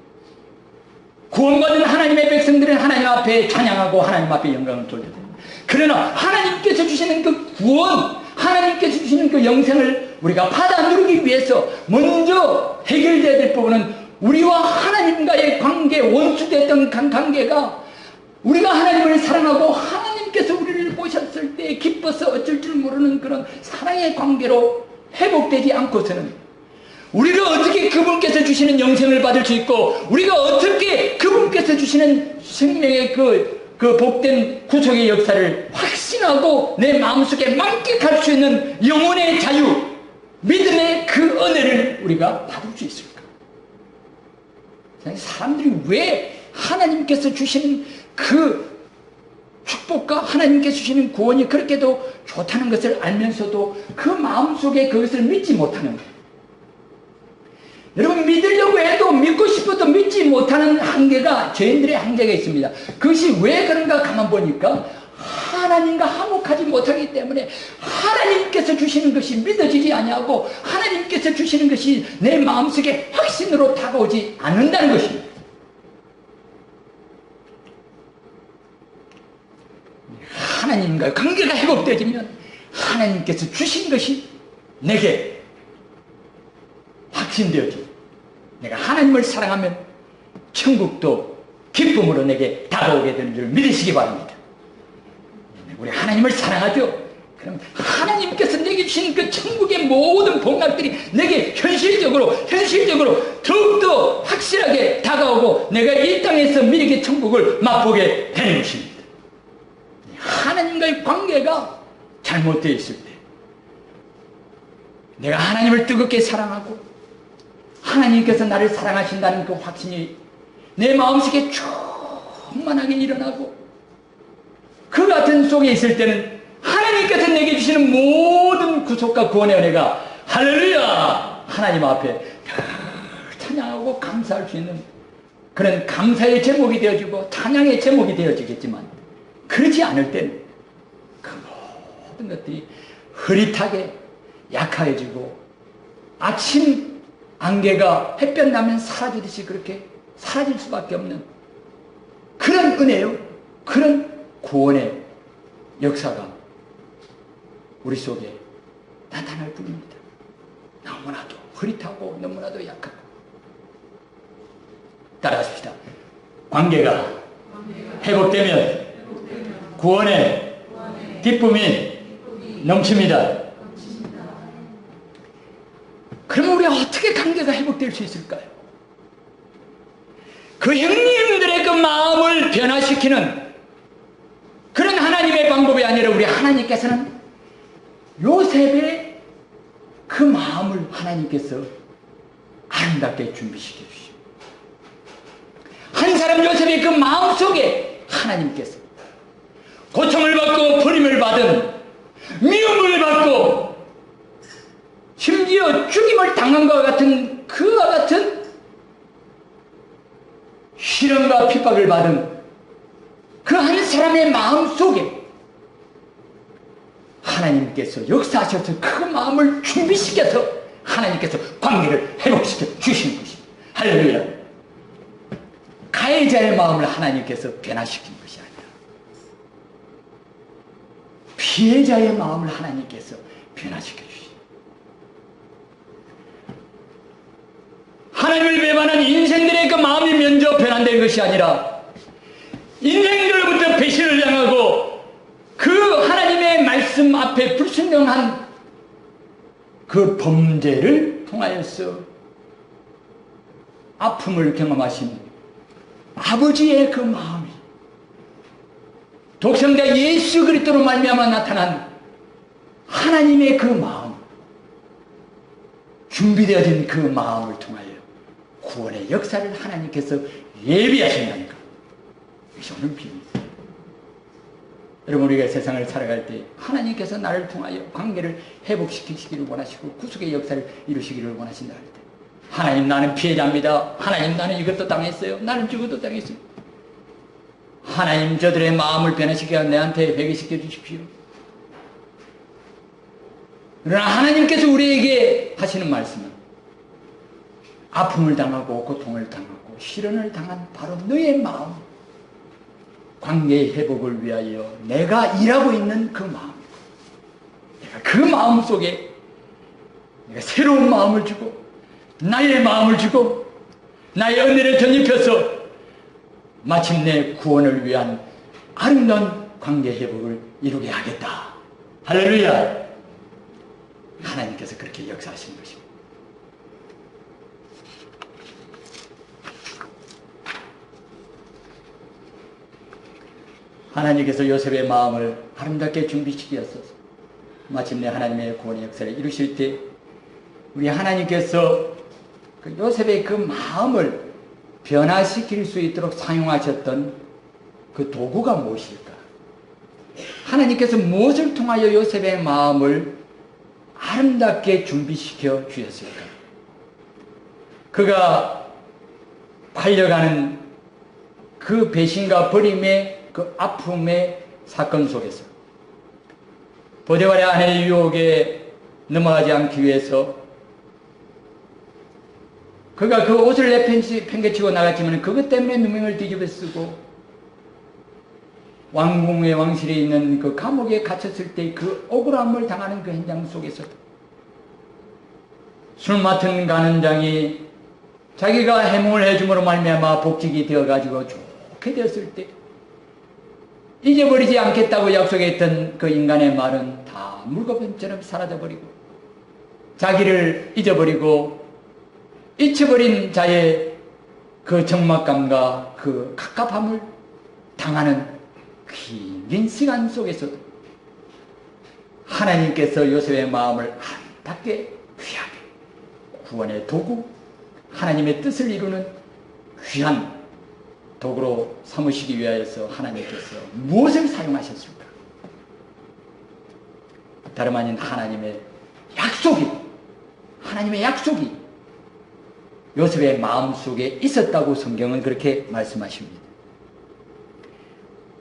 구원받은 하나님의 백성들은 하나님 앞에 찬양하고 하나님 앞에 영광을 돌려야 됩니다. 그러나 하나님께서 주시는 그 구원, 하나님께서 주시는 그 영생을 우리가 받아 누리기 위해서 먼저 해결돼야 될 부분은 우리와 하나님과의 관계, 원수됐던 관계가 우리가 하나님을 사랑하고 하나님께서 우리를 보셨을 때 기뻐서 어쩔 줄 모르는 그런 사랑의 관계로 회복되지 않고서는 우리가 어떻게 그분께서 주시는 영생을 받을 수 있고 우리가 어떻게 그분께서 주시는 생명의 그 복된 구속의 역사를 확신하고 내 마음속에 만끽할 수 있는 영혼의 자유, 믿음의 그 은혜를 우리가 받을 수 있을까? 사람들이 왜 하나님께서 주시는 그 축복과 하나님께서 주시는 구원이 그렇게도 좋다는 것을 알면서도 그 마음속에 그것을 믿지 못하는 거예요. 여러분, 믿으려고 해도 믿고 싶어도 믿지 못하는 한계가, 죄인들의 한계가 있습니다. 그것이 왜 그런가 가만 보니까 하나님과 화목하지 못하기 때문에 하나님께서 주시는 것이 믿어지지 아니하고 하나님께서 주시는 것이 내 마음속에 확신으로 다가오지 않는다는 것입니다. 하나님과 관계가 회복되지면 하나님께서 주신 것이 내게 확신되어지고 내가 하나님을 사랑하면 천국도 기쁨으로 내게 다가오게 되는 줄 믿으시기 바랍니다. 우리 하나님을 사랑하죠? 그럼 하나님께서 내게 주신 그 천국의 모든 복락들이 내게 현실적으로 더욱더 확신 확실하게 다가오고 내가 이 땅에서 미리게 천국을 맛보게 되는 것입니다. 하나님과의 관계가 잘못되어 있을 때 내가 하나님을 뜨겁게 사랑하고 하나님께서 나를 사랑하신다는 그 확신이 내 마음속에 충만하게 일어나고 그 같은 속에 있을 때는 하나님께서 내게 주시는 모든 구속과 구원의 은혜가 할렐루야 하나님 앞에 찬양하고 감사할 수 있는 그런 감사의 제목이 되어지고 찬양의 제목이 되어지겠지만 그렇지 않을 때는 그 모든 것들이 흐릿하게 약해지고 아침 안개가 햇볕 나면 사라지듯이 그렇게 사라질 수밖에 없는 그런 은혜요, 그런 구원의 역사가 우리 속에 나타날 뿐입니다. 너무나도 흐릿하고 너무나도 약하고. 따라하십시다. 관계가 회복되면 구원의 기쁨이 넘칩니다. 그러면 우리가 어떻게 관계가 회복될 수 있을까요? 그 형님들의 그 마음을 변화시키는 그런 하나님의 방법이 아니라 우리 하나님께서는 요셉의 그 마음을 하나님께서 아름답게 준비시켜 주시고 한 사람 요셉의 그 마음 속에 하나님께서 고통을 받고 버림을 받은 미움을 받고 심지어 죽임을 당한 것과 같은 그와 같은 시련과 핍박을 받은 그 한 사람의 마음 속에 하나님께서 역사하셔서 그 마음을 준비시켜서 하나님께서 관계를 회복시켜 주시는 것입니다. 할렐루야. 가해자의 마음을 하나님께서 변화시킨 것이 아니라 피해자의 마음을 하나님께서 변화시켜 주시죠. 하나님을 배반한 인생들의 그 마음이 먼저 변환된 것이 아니라 인생들로부터 배신을 당하고 그 하나님의 말씀 앞에 불순종한 그 범죄를 통하여서 아픔을 경험하신 아버지의 그 마음이 독생자 예수 그리스도로 말미암아 나타난 하나님의 그 마음, 준비되어진 그 마음을 통하여 구원의 역사를 하나님께서 예비하신다니까. 이것이 오늘 비밀입니다. 여러분, 우리가 세상을 살아갈 때 하나님께서 나를 통하여 관계를 회복시키시기를 원하시고 구속의 역사를 이루시기를 원하신다 할 때, 하나님 나는 피해자입니다. 하나님 나는 이것도 당했어요. 나는 저것도 당했어요. 하나님 저들의 마음을 변화시켜 내한테 회개시켜 주십시오. 그러나 하나님께서 우리에게 하시는 말씀은 아픔을 당하고 고통을 당하고 시련을 당한 바로 너의 마음, 관계의 회복을 위하여 내가 일하고 있는 그 마음, 내가 그 마음 속에 내가 새로운 마음을 주고 나의 마음을 주고 나의 은혜를 전입해서 마침내 구원을 위한 아름다운 관계 회복을 이루게 하겠다. 할렐루야. 하나님께서 그렇게 역사하시는 것입니다. 하나님께서 요셉의 마음을 아름답게 준비시키셨어서 마침내 하나님의 구원의 역사를 이루실 때 우리 하나님께서 그 요셉의 그 마음을 변화시킬 수 있도록 사용하셨던 그 도구가 무엇일까? 하나님께서 무엇을 통하여 요셉의 마음을 아름답게 준비시켜 주셨을까? 그가 팔려가는 그 배신과 버림의 그 아픔의 사건 속에서 보디발의 아내의 유혹에 넘어가지 않기 위해서 그가 그 옷을 내팽개치고 나갔지만 그것 때문에 누명을 뒤집어 쓰고 왕궁의 왕실에 있는 그 감옥에 갇혔을 때 그 억울함을 당하는 그 현장 속에서 술 맡은 간원장이 자기가 해몽을 해줌으로 말미암아 복직이 되어가지고 좋게 되었을 때 잊어버리지 않겠다고 약속했던 그 인간의 말은 다 물거품처럼 사라져버리고 자기를 잊어버리고 잊혀버린 자의 그 적막감과 그 갑갑함을 당하는 긴 시간 속에서도 하나님께서 요셉의 마음을 아름답게 귀하게 구원의 도구, 하나님의 뜻을 이루는 귀한 도구로 삼으시기 위하여서 하나님께서 무엇을 사용하셨을까? 다름 아닌 하나님의 약속이 요셉의 마음속에 있었다고 성경은 그렇게 말씀하십니다.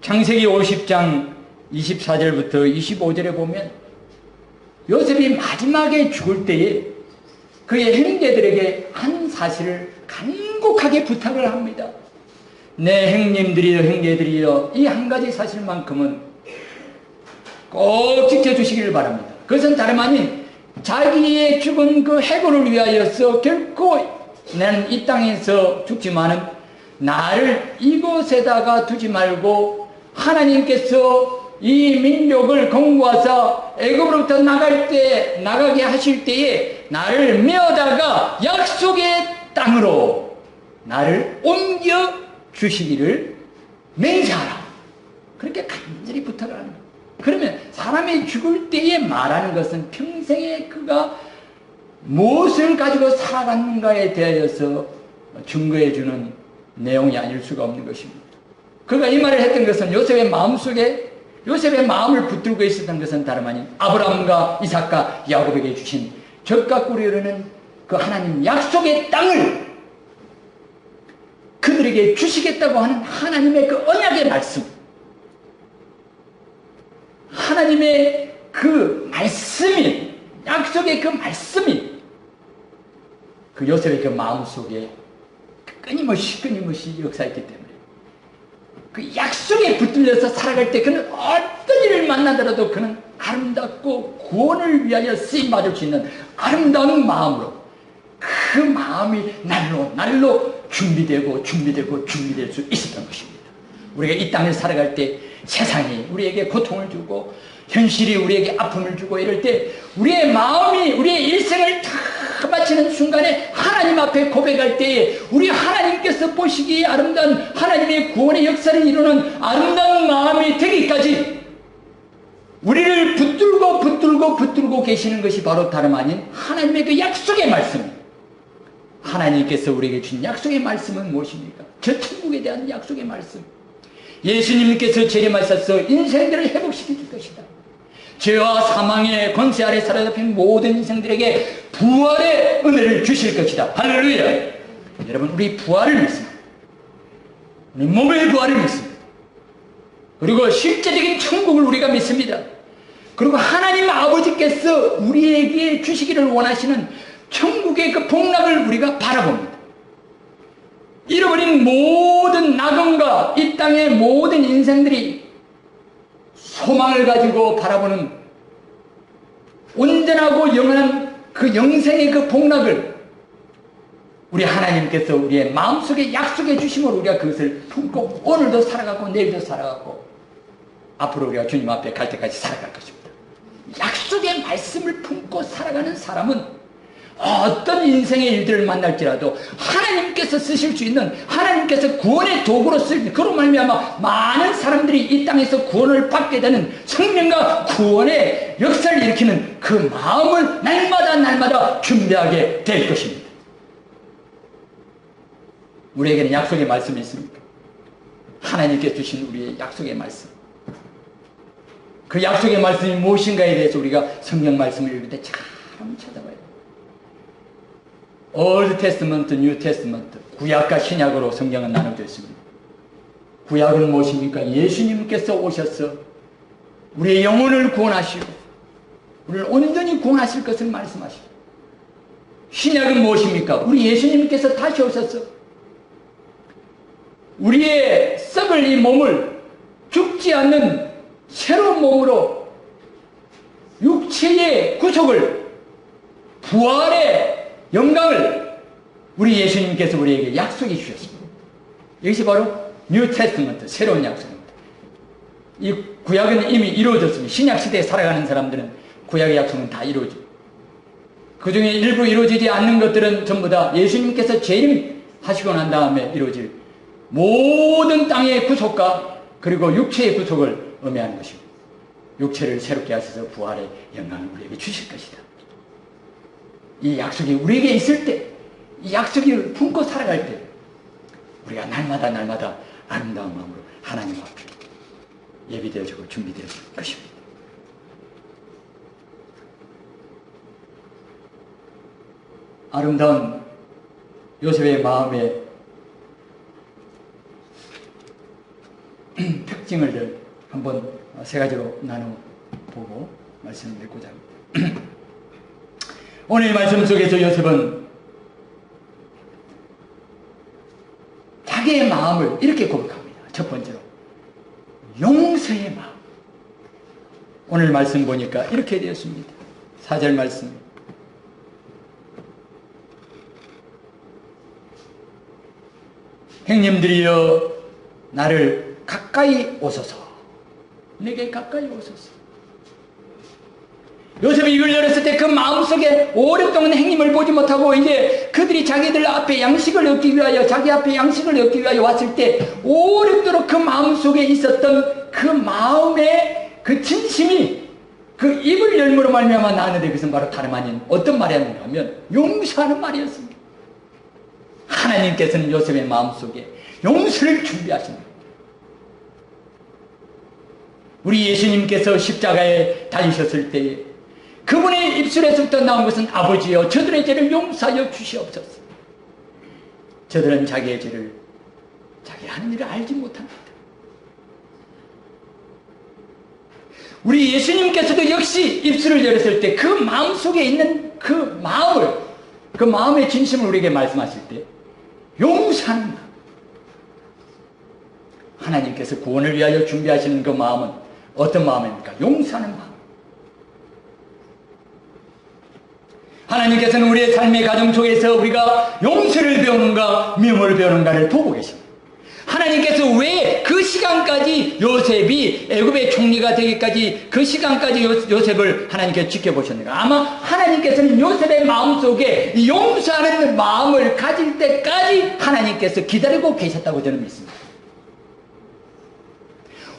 창세기 50장 24절부터 25절에 보면 요셉이 마지막에 죽을 때에 그의 형제들에게 한 사실을 간곡하게 부탁을 합니다. 내 형제들이여 이 한 가지 사실만큼은 꼭 지켜주시기를 바랍니다. 그것은 다름 아닌 자기의 죽은 그 해골을 위하여서 결코 나는 이 땅에서 죽지만은 나를 이곳에다가 두지 말고 하나님께서 이 민족을 공부하사 애굽으로부터 나가게 하실 때에 나를 메어다가 약속의 땅으로 나를 옮겨 주시기를 맹세하라. 그렇게 간절히 부탁을 합니다. 그러면 사람이 죽을 때에 말하는 것은 평생에 그가 무엇을 가지고 살아갔는가에 대하여서 증거해주는 내용이 아닐 수가 없는 것입니다. 그가 이 말을 했던 것은 요셉의 마음속에 요셉의 마음을 붙들고 있었던 것은 다름 아닌 아브라함과 이삭과 야곱에게 주신 젖과 꿀이 흐르는 그 하나님 약속의 땅을 그들에게 주시겠다고 하는 하나님의 그 언약의 말씀, 하나님의 그 말씀이, 약속의 그 말씀이 그 요셉의 그 마음속에 끊임없이 역사했기 때문에 그 약속에 붙들려서 살아갈 때 그는 어떤 일을 만나더라도 그는 아름답고 구원을 위하여 쓰임받을 수 있는 아름다운 마음으로 그 마음이 날로 준비될 수 있었던 것입니다. 우리가 이 땅을 살아갈 때 세상이 우리에게 고통을 주고 현실이 우리에게 아픔을 주고 이럴 때 우리의 마음이 우리의 일생을 다 마치는 순간에 하나님 앞에 고백할 때에 우리 하나님께서 보시기에 아름다운 하나님의 구원의 역사를 이루는 아름다운 마음이 되기까지 우리를 붙들고 계시는 것이 바로 다름 아닌 하나님의 그 약속의 말씀. 하나님께서 우리에게 주신 약속의 말씀은 무엇입니까? 저 천국에 대한 약속의 말씀. 예수님께서 재림하셔서 인생들을 회복시켜 줄 것이다. 죄와 사망의 권세 아래 사로잡힌 모든 인생들에게 부활의 은혜를 주실 것이다. 할렐루야. 여러분, 우리 부활을 믿습니다. 우리 몸의 부활을 믿습니다. 그리고 실제적인 천국을 우리가 믿습니다. 그리고 하나님 아버지께서 우리에게 주시기를 원하시는 천국의 그 복락을 우리가 바라봅니다. 잃어버린 모든 낙원과 이 땅의 모든 인생들이 소망을 가지고 바라보는 온전하고 영원한 그 영생의 그 복락을 우리 하나님께서 우리의 마음속에 약속해 주심으로 우리가 그것을 품고 오늘도 살아가고 내일도 살아가고 앞으로 우리가 주님 앞에 갈 때까지 살아갈 것입니다. 약속의 말씀을 품고 살아가는 사람은 어떤 인생의 일들을 만날지라도 하나님께서 쓰실 수 있는 하나님께서 구원의 도구로 쓸 그로 말미암아 많은 사람들이 이 땅에서 구원을 받게 되는 생명과 구원의 역사를 일으키는 그 마음을 날마다 준비하게 될 것입니다. 우리에게는 약속의 말씀이 있습니까? 하나님께서 주신 우리의 약속의 말씀. 그 약속의 말씀이 무엇인가에 대해서 우리가 성경 말씀을 읽을 때 잘 찾아봐야 돼요. Old Testament, New Testament, 구약과 신약으로 성경은 나눠져 있습니다. 구약은 무엇입니까? 예수님께서 오셔서 우리의 영혼을 구원하시고 우리를 온전히 구원하실 것을 말씀하시고, 신약은 무엇입니까? 우리 예수님께서 다시 오셔서 우리의 썩을 이 몸을 죽지 않는 새로운 몸으로 육체의 구속을, 부활의 영광을 우리 예수님께서 우리에게 약속해 주셨습니다. 이것이 바로 뉴 테스트먼트, 새로운 약속입니다. 이 구약은 이미 이루어졌습니다. 신약 시대에 살아가는 사람들은 구약의 약속은 다 이루어집니다. 그 중에 일부 이루어지지 않는 것들은 전부 다 예수님께서 재림하실 하시고 난 다음에 이루어질 모든 땅의 구속과 그리고 육체의 구속을 의미하는 것입니다. 육체를 새롭게 하셔서 부활의 영광을 우리에게 주실 것이다. 이 약속이 우리에게 있을 때, 이 약속을 품고 살아갈 때 우리가 날마다 날마다 아름다운 마음으로 하나님 앞에 예비되어지고 준비되어질 것입니다. 아름다운 요셉의 마음의 특징을 한번 세 가지로 나눠보고 말씀을 드리고자 합니다. 오늘 말씀 속에서 요셉은 자기의 마음을 이렇게 고백합니다. 첫 번째로 용서의 마음. 오늘 말씀 보니까 이렇게 되었습니다. 4절 말씀. 형님들이여 나를 가까이 오소서. 내게 가까이 오소서. 요셉이 입을 열었을 때 그 마음속에 오랫동안 행님을 보지 못하고 이제 그들이 자기들 앞에 양식을 얻기 위하여 자기 앞에 양식을 얻기 위하여 왔을 때 오랫도록 그 마음속에 있었던 그 마음의 그 진심이 그 입을 열므로 말미암아 나는데 그것은 바로 다름 아닌 어떤 말이었는가 하면 용서하는 말이었습니다. 하나님께서는 요셉의 마음속에 용서를 준비하십니다. 우리 예수님께서 십자가에 달리셨을 때에 그분의 입술에서부터 나온 것은 아버지여 저들의 죄를 용서하여 주시옵소서. 저들은 자기의 죄를 자기 하는 일을 알지 못합니다. 우리 예수님께서도 역시 입술을 열었을 때 그 마음속에 있는 그 마음을 그 마음의 진심을 우리에게 말씀하실 때 용서하는 마음. 하나님께서 구원을 위하여 준비하시는 그 마음은 어떤 마음입니까? 용서하는 마음. 하나님께서는 우리의 삶의 가정 속에서 우리가 용서를 배우는가 미움을 배우는가를 보고 계십니다. 하나님께서 왜 그 시간까지 요셉이 애굽의 총리가 되기까지 그 시간까지 요셉을 하나님께서 지켜보셨는가? 아마 하나님께서는 요셉의 마음속에 용서하는 마음을 가질 때까지 하나님께서 기다리고 계셨다고 저는 믿습니다.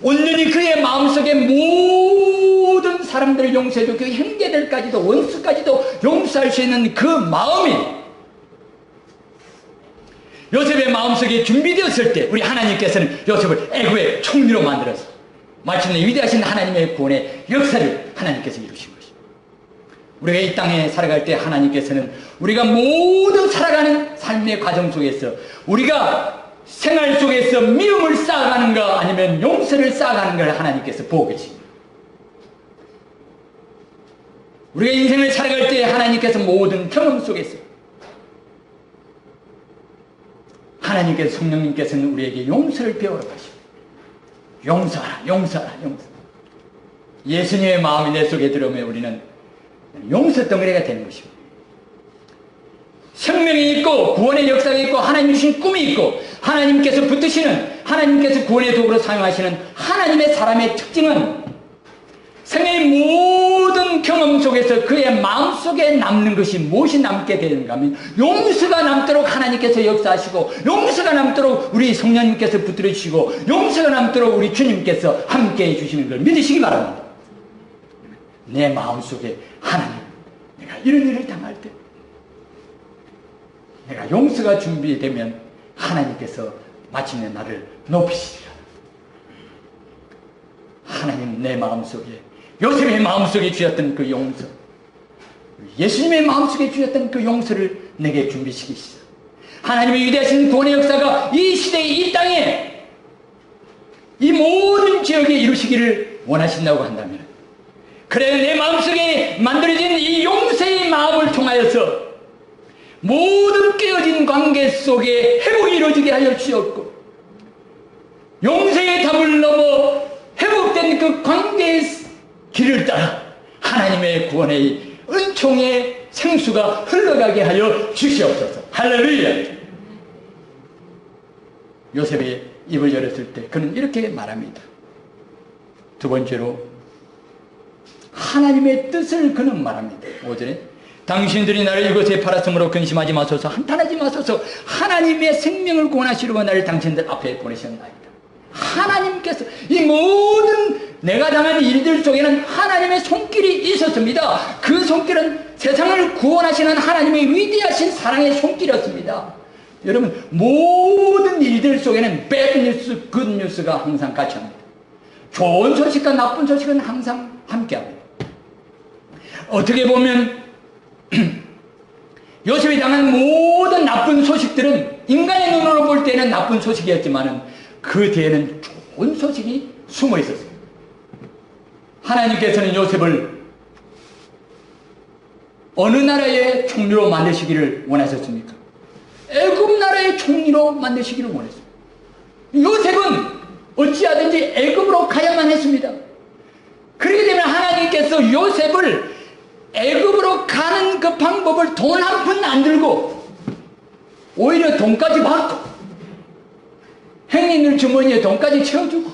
온전히 그의 마음속에 모든 사람들을 용서해주고 그 형제들까지도 원수까지도 용서할 수 있는 그 마음이 요셉의 마음속에 준비되었을 때 우리 하나님께서는 요셉을 애굽의 총리로 만들어서 마침내 위대하신 하나님의 구원의 역사를 하나님께서 이루신 것입니다. 우리가 이 땅에 살아갈 때 하나님께서는 우리가 모두 살아가는 삶의 과정 속에서 우리가 생활 속에서 미움을 쌓아가는가 아니면 용서를 쌓아가는가를 하나님께서 보고 계십니다. 우리가 인생을 살아갈 때 하나님께서 모든 경험 속에서 하나님께서 성령님께서는 우리에게 용서를 배우러 가십니다. 용서하라, 용서하라, 용서. 예수님의 마음이 내 속에 들어오면 우리는 용서 덩어리가 되는 것입니다. 생명이 있고 구원의 역사가 있고 하나님 주신 꿈이 있고 하나님께서 붙드시는 하나님께서 구원의 도구로 사용하시는 하나님의 사람의 특징은 생애의 모든 경험 속에서 그의 마음속에 남는 것이 무엇이 남게 되는가 하면 용서가 남도록 하나님께서 역사하시고 용서가 남도록 우리 성령님께서 붙들어 주시고 용서가 남도록 우리 주님께서 함께해 주시는 걸 믿으시기 바랍니다. 내 마음속에 하나님 내가 이런 일을 당할 때 내가 용서가 준비되면 하나님께서 마침내 나를 높이시리라. 하나님 내 마음속에 요셉의 마음속에 주셨던 그 용서 예수님의 마음속에 주셨던 그 용서를 내게 준비시키시오. 하나님의 위대하신 구원의 역사가 이 시대에 이 땅에 이 모든 지역에 이루시기를 원하신다고 한다면 그래 내 마음속에 만들어진 이 용서의 마음을 통하여서 모든 깨어진 관계 속에 회복이 이루어지게 하여 주셨고 용서의 답을 넘어 회복된 그 관계의 길을 따라 하나님의 구원의 은총의 생수가 흘러가게 하여 주시옵소서. 할렐루야. 요셉이 입을 열었을 때 그는 이렇게 말합니다. 두 번째로 하나님의 뜻을 그는 말합니다. 5절에 당신들이 나를 이곳에 팔았으므로 근심하지 마소서, 한탄하지 마소서. 하나님의 생명을 구원하시려고 나를 당신들 앞에 보내셨나이다. 하나님께서 이 모든 내가 당한 일들 속에는 하나님의 손길이 있었습니다. 그 손길은 세상을 구원하시는 하나님의 위대하신 사랑의 손길이었습니다. 여러분, 모든 일들 속에는 bad news, good news가 항상 같이 합니다. 좋은 소식과 나쁜 소식은 항상 함께 합니다. 어떻게 보면 요셉이 당한 모든 나쁜 소식들은 인간의 눈으로 볼 때는 나쁜 소식이었지만 그 뒤에는 좋은 소식이 숨어 있었습니다. 하나님께서는 요셉을 어느 나라의 총리로 만드시기를 원하셨습니까? 애굽 나라의 총리로 만드시기를 원했습니다. 요셉은 어찌하든지 애굽으로 가야만 했습니다. 그렇기 때문에 하나님께서 요셉을 애굽으로 가는 그 방법을 돈 한 푼 안 들고 오히려 돈까지 받고 행인들 주머니에 돈까지 채워주고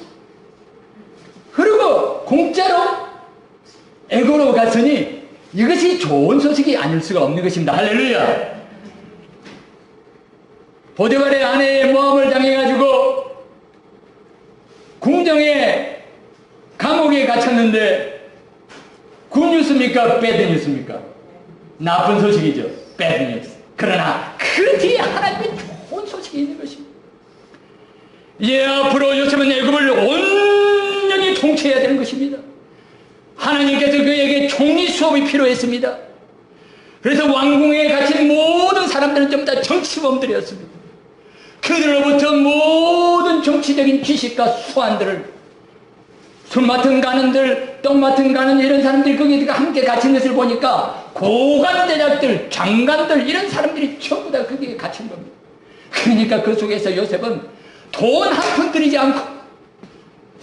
그리고 공짜로 애굽으로 갔으니 이것이 좋은 소식이 아닐 수가 없는 것입니다. 할렐루야. 보디발의 아내의 모함을 당해가지고 궁정에 감옥에 갇혔는데 굿뉴스입니까? 배드뉴스입니까? 나쁜 소식이죠. 배드뉴스. 그러나 그 뒤에 하나님의 좋은 소식이 있는 것입니다. 이제 앞으로 요셉은 애굽을 온전히 통치해야 되는 것입니다. 하나님께서 그에게 총리 수업이 필요했습니다. 그래서 왕궁에 갇힌 모든 사람들은 전부 다 정치범들이었습니다. 그들로부터 모든 정치적인 지식과 수완들을 술 맡은 가는들, 떡 맡은 가는 이런 사람들이 거기에 함께 갇힌 것을 보니까 고관대작들, 장관들 이런 사람들이 전부 다 거기에 갇힌 겁니다. 그러니까 그 속에서 요셉은 돈 한 푼 들이지 않고,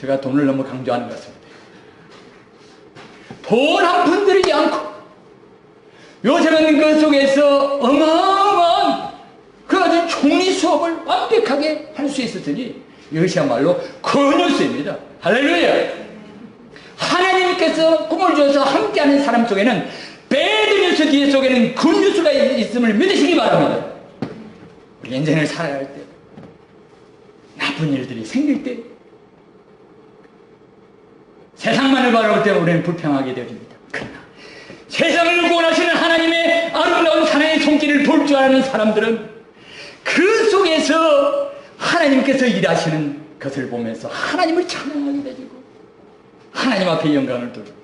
제가 돈을 너무 강조하는 것 같습니다. 돈 한 푼 들이지 않고 요셉은 그 속에서 어마어마한 그 아주 총리 수업을 완벽하게 할 수 있었으니 이것이야말로 굿뉴스입니다. 할렐루야. 하나님께서 꿈을 주어서 함께하는 사람 속에는 배드뉴스 뒤에 속에는 굿뉴스가 있음을 믿으시기 바랍니다. 우리 인생을 살아갈 때 나쁜 일들이 생길 때 세상만을 바라볼 때 우리는 불평하게 되어집니다. 그러나 세상을 구원하시는 하나님의 아름다운 사랑의 손길을 볼 줄 아는 사람들은 그 속에서 하나님께서 일하시는 것을 보면서 하나님을 찬양하게 되고 하나님 앞에 영광을 돌리고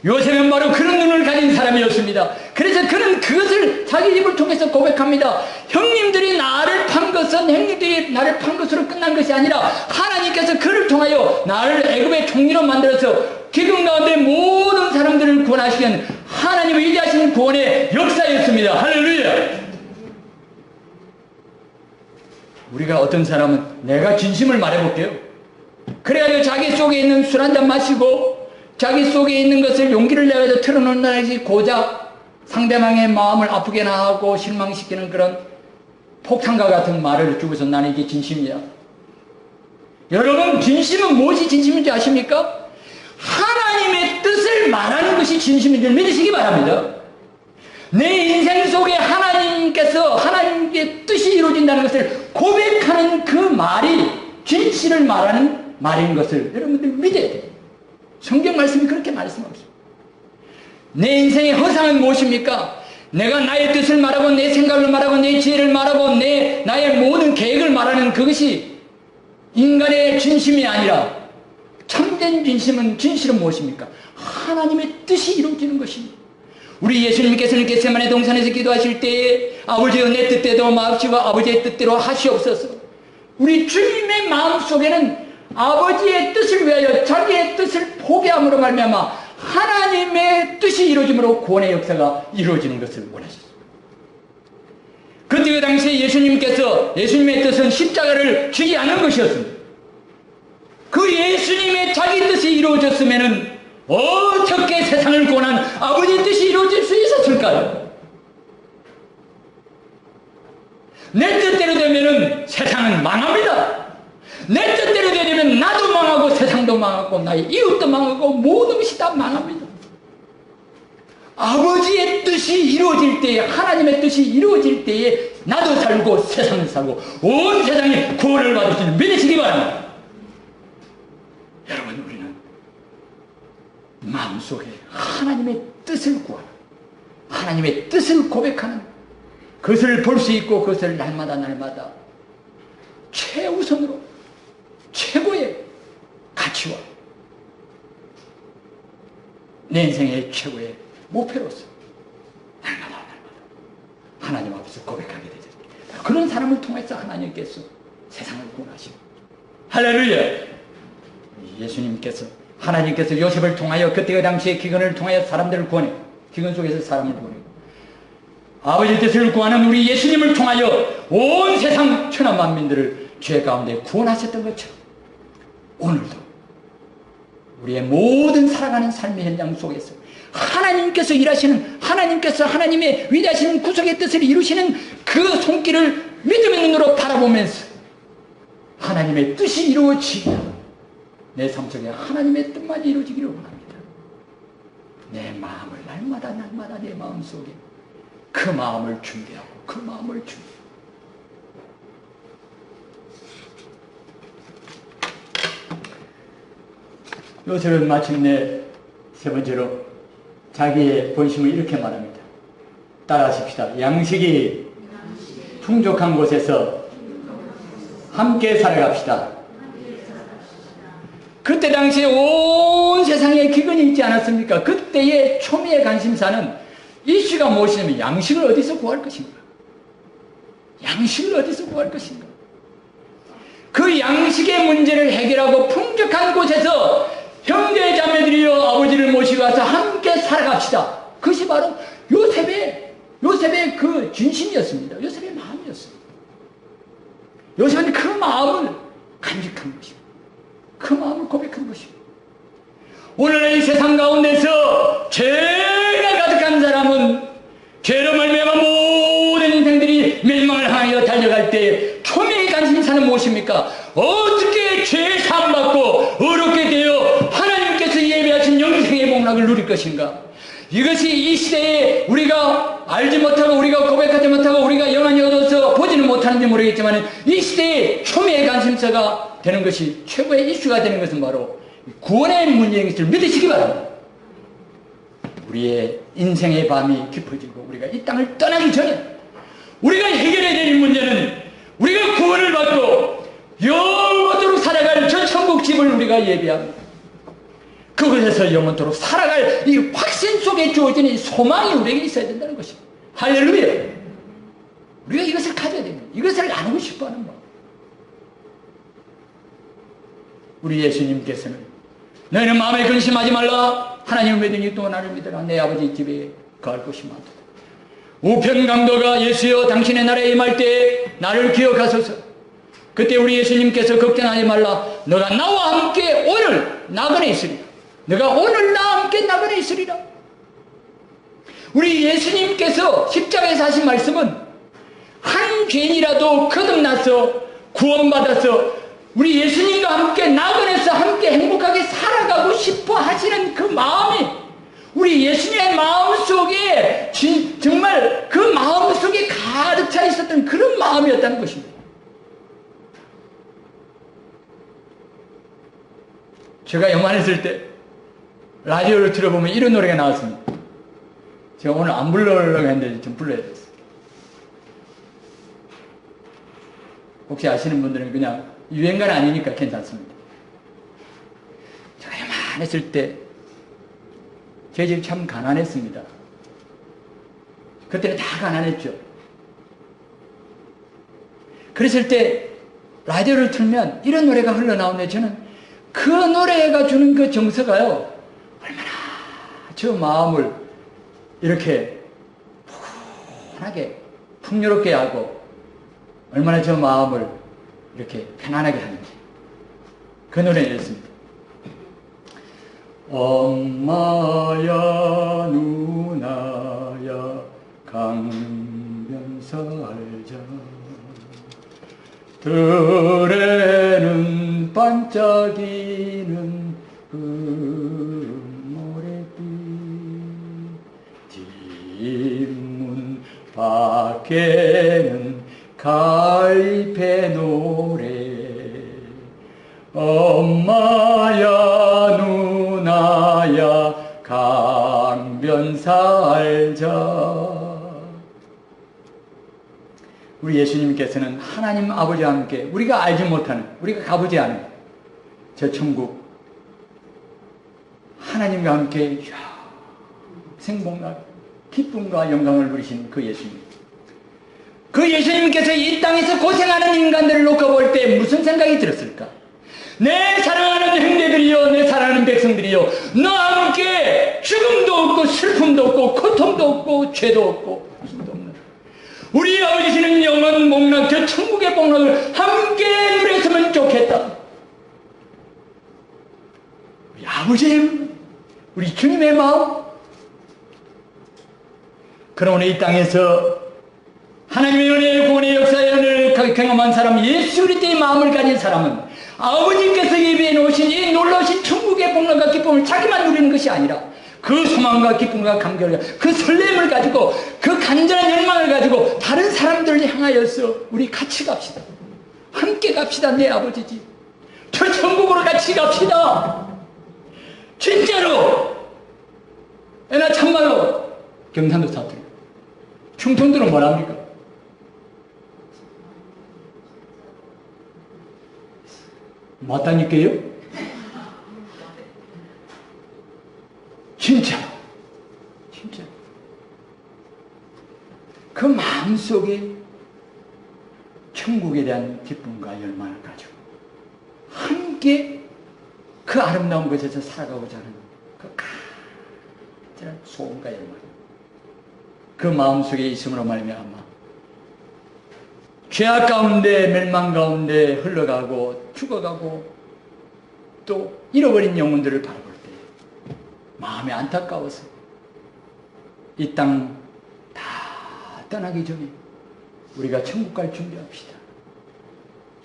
요셉은 바로 그런 눈을 가진 사람이었습니다. 그래서 그는 그것을 자기 입을 통해서 고백합니다. 형님들이 나를 판 것은 형님들이 나를 판 것으로 끝난 것이 아니라 하나님께서 그를 통하여 나를 애굽의 총리로 만들어서 기금 가운데 모든 사람들을 구원하시는 하나님의 위대하신 구원의 역사였습니다. 할렐루야. 우리가 어떤 사람은 내가 진심을 말해볼게요. 그래가지고 자기 속에 있는 술 한잔 마시고 자기 속에 있는 것을 용기를 내가지고 털어놓는다든지 고작 상대방의 마음을 아프게나 하고 실망시키는 그런 폭탄과 같은 말을 주고서 나는 이게 진심이야. 여러분, 진심은 무엇이 진심인지 아십니까? 하나님의 뜻을 말하는 것이 진심인 줄 믿으시기 바랍니다. 내 인생 속에 하나님께서 하나님의 뜻이 이루어진다는 것을 고백하는 그 말이 진실을 말하는 말인 것을 여러분들 믿어야 돼요. 성경 말씀이 그렇게 말씀하고 있습니다. 내 인생의 허상은 무엇입니까? 내가 나의 뜻을 말하고 내 생각을 말하고 내 지혜를 말하고 나의 모든 계획을 말하는 그것이 인간의 진심이 아니라 참된 진실은 무엇입니까? 하나님의 뜻이 이루어지는 것입니다. 우리 예수님께서는 겟세마네 동산에서 기도하실 때에 아버지여 내 뜻대로 마옵시고 아버지의 뜻대로 하시옵소서. 우리 주님의 마음속에는 아버지의 뜻을 위하여 자기의 뜻을 포기함으로 말미암아 하나님의 뜻이 이루어짐으로 구원의 역사가 이루어지는 것을 원하셨습니다. 그때 그 당시에 예수님의 뜻은 십자가를 지지 않는 것이었습니다. 그 예수님의 자기 뜻이 이루어졌으면은 어떻게 세상을 구원한 아버지의 뜻이 이루어질 수 있었을까요? 내 뜻대로 되면은 세상은 망합니다. 내 뜻대로 되면 나도 망하고 세상도 망하고 나의 이웃도 망하고 모든 것이 다 망합니다. 아버지의 뜻이 이루어질 때에, 하나님의 뜻이 이루어질 때에 나도 살고 세상을 살고 온 세상이 구원을 받을 수 있는 믿으시기 바랍니다. 여러분, 우리는 마음속에 하나님의 뜻을 구하는, 하나님의 뜻을 고백하는, 그것을 볼 수 있고 그것을 날마다 최우선으로 최고의 가치와 내 인생의 최고의 목표로서 날마다 하나님 앞에서 고백하게 되죠. 그런 사람을 통해서 하나님께서 세상을 구원하시고, 할렐루야! 예수님께서, 하나님께서 요셉을 통하여, 그때 그 당시의 기근을 통하여 사람들을 구원해, 기근 속에서 사람을 구원해, 아버지 뜻을 구하는 우리 예수님을 통하여 온 세상 천하 만민들을 죄 가운데 구원하셨던 것처럼 오늘도 우리의 모든 살아가는 삶의 현장 속에서 하나님께서 일하시는, 하나님께서 하나님의 위대하신 구속의 뜻을 이루시는 그 손길을 믿음의 눈으로 바라보면서 하나님의 뜻이 이루어지기를, 내 삶 속에 하나님의 뜻만 이루어지기를 원합니다. 내 마음을 날마다 내 마음 속에 그 마음을 준비하고, 그 마음을 준비하고, 요셉은 마침내 세 번째로 자기의 본심을 이렇게 말합니다. 따라하십시다. 양식이 풍족한 곳에서 함께 살아갑시다. 그때 당시에 온 세상에 기근이 있지 않았습니까? 그때의 초미의 관심사는 이슈가 무엇이냐면 양식을 어디서 구할 것인가? 양식을 어디서 구할 것인가? 그 양식의 문제를 해결하고 풍족한 곳에서 형제 자매들이여 아버지를 모시고 와서 함께 살아갑시다. 그것이 바로 요셉의 그 진심이었습니다. 요셉의 마음이었습니다. 요셉은 그 마음을 간직한 것입니다. 그 마음을 고백한 것입니다. 오늘의 이 세상 가운데서 죄가 가득한 사람은 죄로 말미암아 모든 인생들이 멸망을 향하여 달려갈 때 초미의 관심사는 무엇입니까? 어떻게 죄 사함받고 어렵게 되어 하나님께서 예배하신 영생의 복락을 누릴 것인가? 이것이 이 시대에 우리가 알지 못하고, 우리가 고백하지 못하고, 우리가 영안이 얻어서 보지는 못하는지 모르겠지만 이 시대에 초미의 관심사가 되는 것이, 최고의 이슈가 되는 것은 바로 구원의 문제인 것을 믿으시기 바랍니다. 우리의 인생의 밤이 깊어지고 우리가 이 땅을 떠나기 전에 우리가 해결해야 될 문제는 우리가 구원을 받고 영원토록 살아갈 저 천국집을 우리가 예비합니다. 그곳에서 영원토록 살아갈 이 확신 속에 주어진 이 소망이 우리에게 있어야 된다는 것입니다. 할렐루야! 우리가 이것을 가져야 됩니다. 이것을 나누고 싶어하는 마음. 우리 예수님께서는 너희는 마음에 근심하지 말라. 하나님을 믿으니 또 나를 믿으라. 내 아버지 집에 거할 곳이 많도다. 우편강도가 예수여 당신의 나라에 임할 때 나를 기억하소서. 그때 우리 예수님께서 걱정하지 말라. 너가 나와 함께 오늘 나그네 있으리라. 너가 오늘 나와 함께 나그네 있으리라. 우리 예수님께서 십자가에서 하신 말씀은 한 죄인이라도 거듭나서 구원받아서 우리 예수님과 함께 나그네에서 함께 행복하게 살아가고 싶어 하시는 그 마음이 우리 예수님의 마음속에 정말 그 마음속에 가득 차 있었던 그런 마음이었다는 것입니다. 제가 영만했을 때 라디오를 들어보면 이런 노래가 나왔습니다. 제가 오늘 안 부르려고 했는데 좀 불러야 됐어요. 혹시 아시는 분들은 그냥 유행가는 아니니까 괜찮습니다. 제가 요만했을 때 제 집 참 가난했습니다. 그때는 다 가난했죠. 그랬을 때 라디오를 틀면 이런 노래가 흘러나오는데 저는 그 노래가 주는 그 정서가요, 얼마나 저 마음을 이렇게 푸근하게 풍요롭게 하고 얼마나 저 마음을 이렇게 편안하게 하는지. 그 노래는 이랬습니다. 엄마야 누나야 강변 살자 들에는 반짝이는 모래빛 밖에는 갈배 노래 엄마야 누나야 강변 살자. 우리 예수님께서는 하나님 아버지와 함께 우리가 알지 못하는, 우리가 가보지 않은 저 천국 하나님과 함께 생복과 기쁨과 영광을 누리신 그 예수님, 그 예수님께서 이 땅에서 고생하는 인간들을 놓고 볼 때 무슨 생각이 들었을까? 내 사랑하는 형제들이여, 내 사랑하는 백성들이여, 너와 함께 죽음도 없고 슬픔도 없고 고통도 없고 죄도 없고 힘도 없는 우리 아버지시는 영원 복락, 저 천국의 복락을 함께 누렸으면 좋겠다. 우리 아버지의, 우리 주님의 마음. 그러므로 이 땅에서 하나님의 은혜의 구원의 역사의 은혜를 경험한 사람, 예수 그리스도의 마음을 가진 사람은 아버지께서 예비해 놓으신 이 놀라우신 천국의 복락과 기쁨을 자기만 누리는 것이 아니라 그 소망과 기쁨과 감격을, 그 설렘을 가지고, 그 간절한 열망을 가지고 다른 사람들을 향하여서 우리 같이 갑시다. 함께 갑시다. 내 아버지지. 저 천국으로 같이 갑시다. 진짜로. 나 참말로 경상도 사투리. 충청도는 뭐랍니까? 맞다니까요? 진짜 그 마음속에 천국에 대한 기쁨과 열망을 가지고 함께 그 아름다운 곳에서 살아가고자 하는 그 간절한 소원과 열망, 그 마음속에 있음으로 말미암아 죄악 가운데 멸망 가운데 흘러가고 죽어가고 또 잃어버린 영혼들을 바라볼 때 마음이 안타까워서 이 땅 다 떠나기 전에 우리가 천국 갈 준비합시다.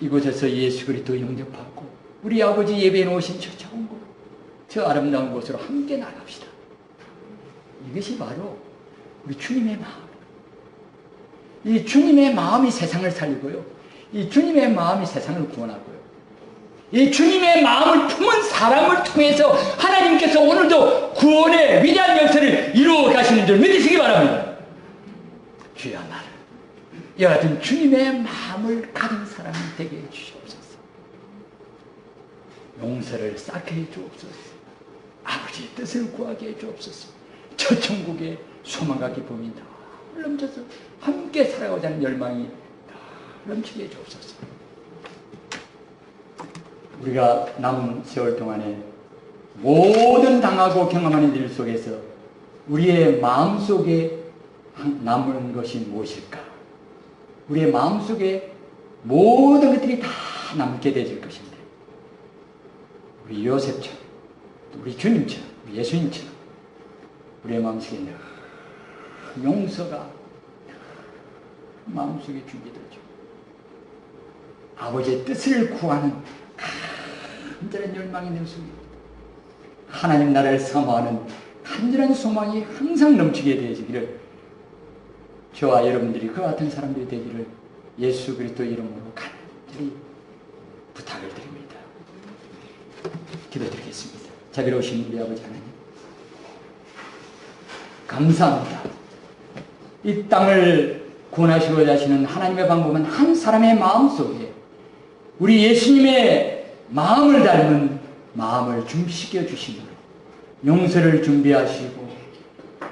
이곳에서 예수 그리스도 영접받고 우리 아버지 예배해 놓으신 저 좋은 곳, 저 아름다운 곳으로 함께 나갑시다. 이것이 바로 우리 주님의 마음. 이 주님의 마음이 세상을 살리고요, 이 주님의 마음이 세상을 구원하고요, 이 주님의 마음을 품은 사람을 통해서 하나님께서 오늘도 구원의 위대한 역사를 이루어 가시는 줄 믿으시기 바랍니다. 주여, 나를 이와 같은 주님의 마음을 가진 사람이 되게 해주시옵소서. 용서를 쌓게 해주옵소서. 아버지의 뜻을 구하게 해주옵소서. 저 천국의 소망과 기쁨이 다 넘쳐서 함께 살아가고자 하는 열망이 다 넘치게 해주옵소서. 우리가 남은 세월 동안에 모든 당하고 경험하는 일 속에서 우리의 마음속에 남은 것이 무엇일까? 우리의 마음속에 모든 것들이 다 남게 되질 것인데, 우리 요셉처럼, 우리 주님처럼, 우리 예수님처럼 우리의 마음속에 늘 용서가 마음속에 준비되죠. 아버지의 뜻을 구하는 간절한 열망이 내 속에, 하나님 나라를 사모하는 간절한 소망이 항상 넘치게 되어지기를, 저와 여러분들이 그 같은 사람들이 되기를 예수 그리스도 이름으로 간절히 부탁을 드립니다. 기도드리겠습니다. 자비로우신 우리 아버지 하나님, 감사합니다. 이 땅을 구원하시고자 하시는 하나님의 방법은 한 사람의 마음속에 우리 예수님의 마음을 닮은 마음을 준비시켜 주심으로 용서를 준비하시고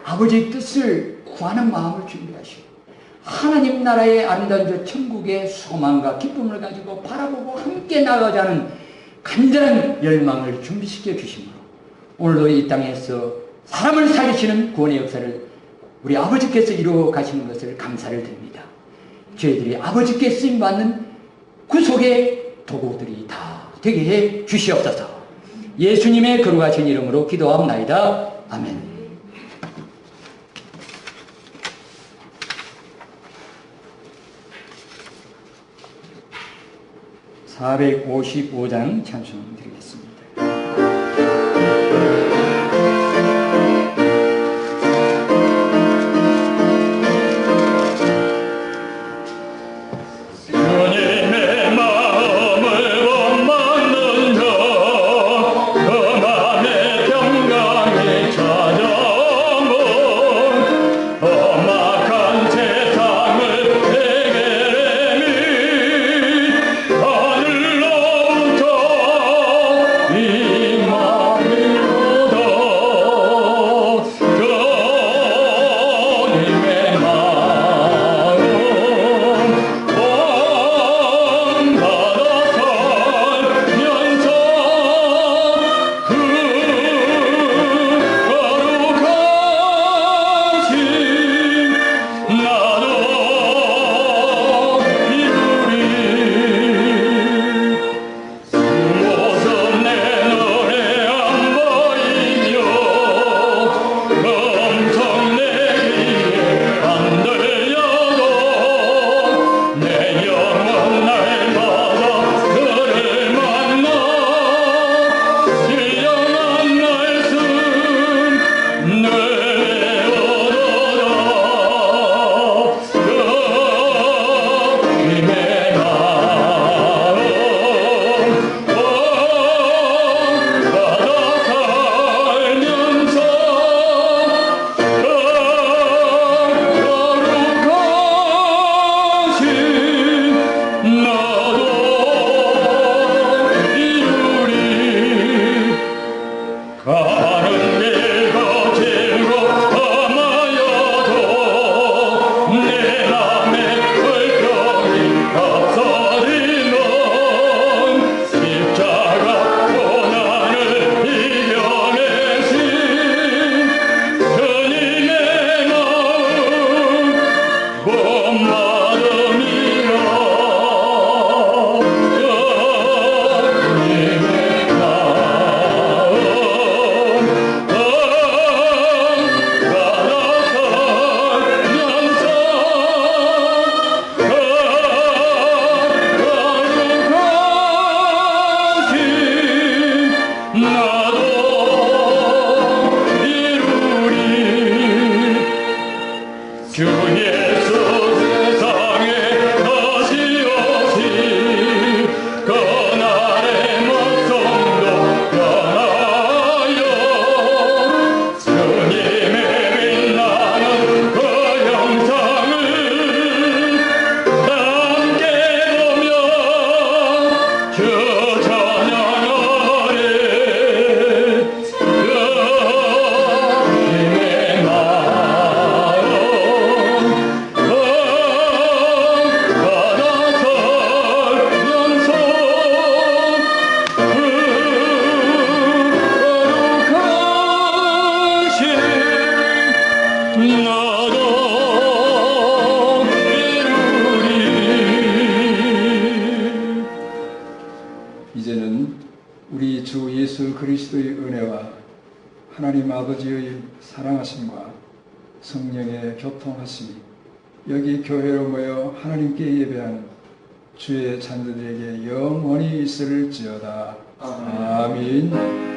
아버지의 뜻을 구하는 마음을 준비하시고 하나님 나라의 아름다운 저 천국의 소망과 기쁨을 가지고 바라보고 함께 나가자는 간절한 열망을 준비시켜 주심으로 오늘도 이 땅에서 사람을 살리시는 구원의 역사를 우리 아버지께서 이루어 가시는 것을 감사를 드립니다. 저희들이 아버지께 쓰임받는 구속의 도구들이 다 되게 해 주시옵소서. 예수님의 거룩하신 이름으로 기도하옵나이다. 아멘. 455장 찬송 드리겠습니다. 예수 세상에 다시 오시 그날의 목성도 변하여 주님의 빛나는 그 영상을 함께 보며 주 찬양하리 주님의 마음 바다설 연속 거룩하신 나도 이루리. 이제는 우리 주 예수 그리스도의 은혜와 하나님 아버지의 사랑하심과 성령의 교통하심이 여기 교회로 모여 하나님께 예배한 주의 자녀들에게 영원히 있을지어다. 아멘.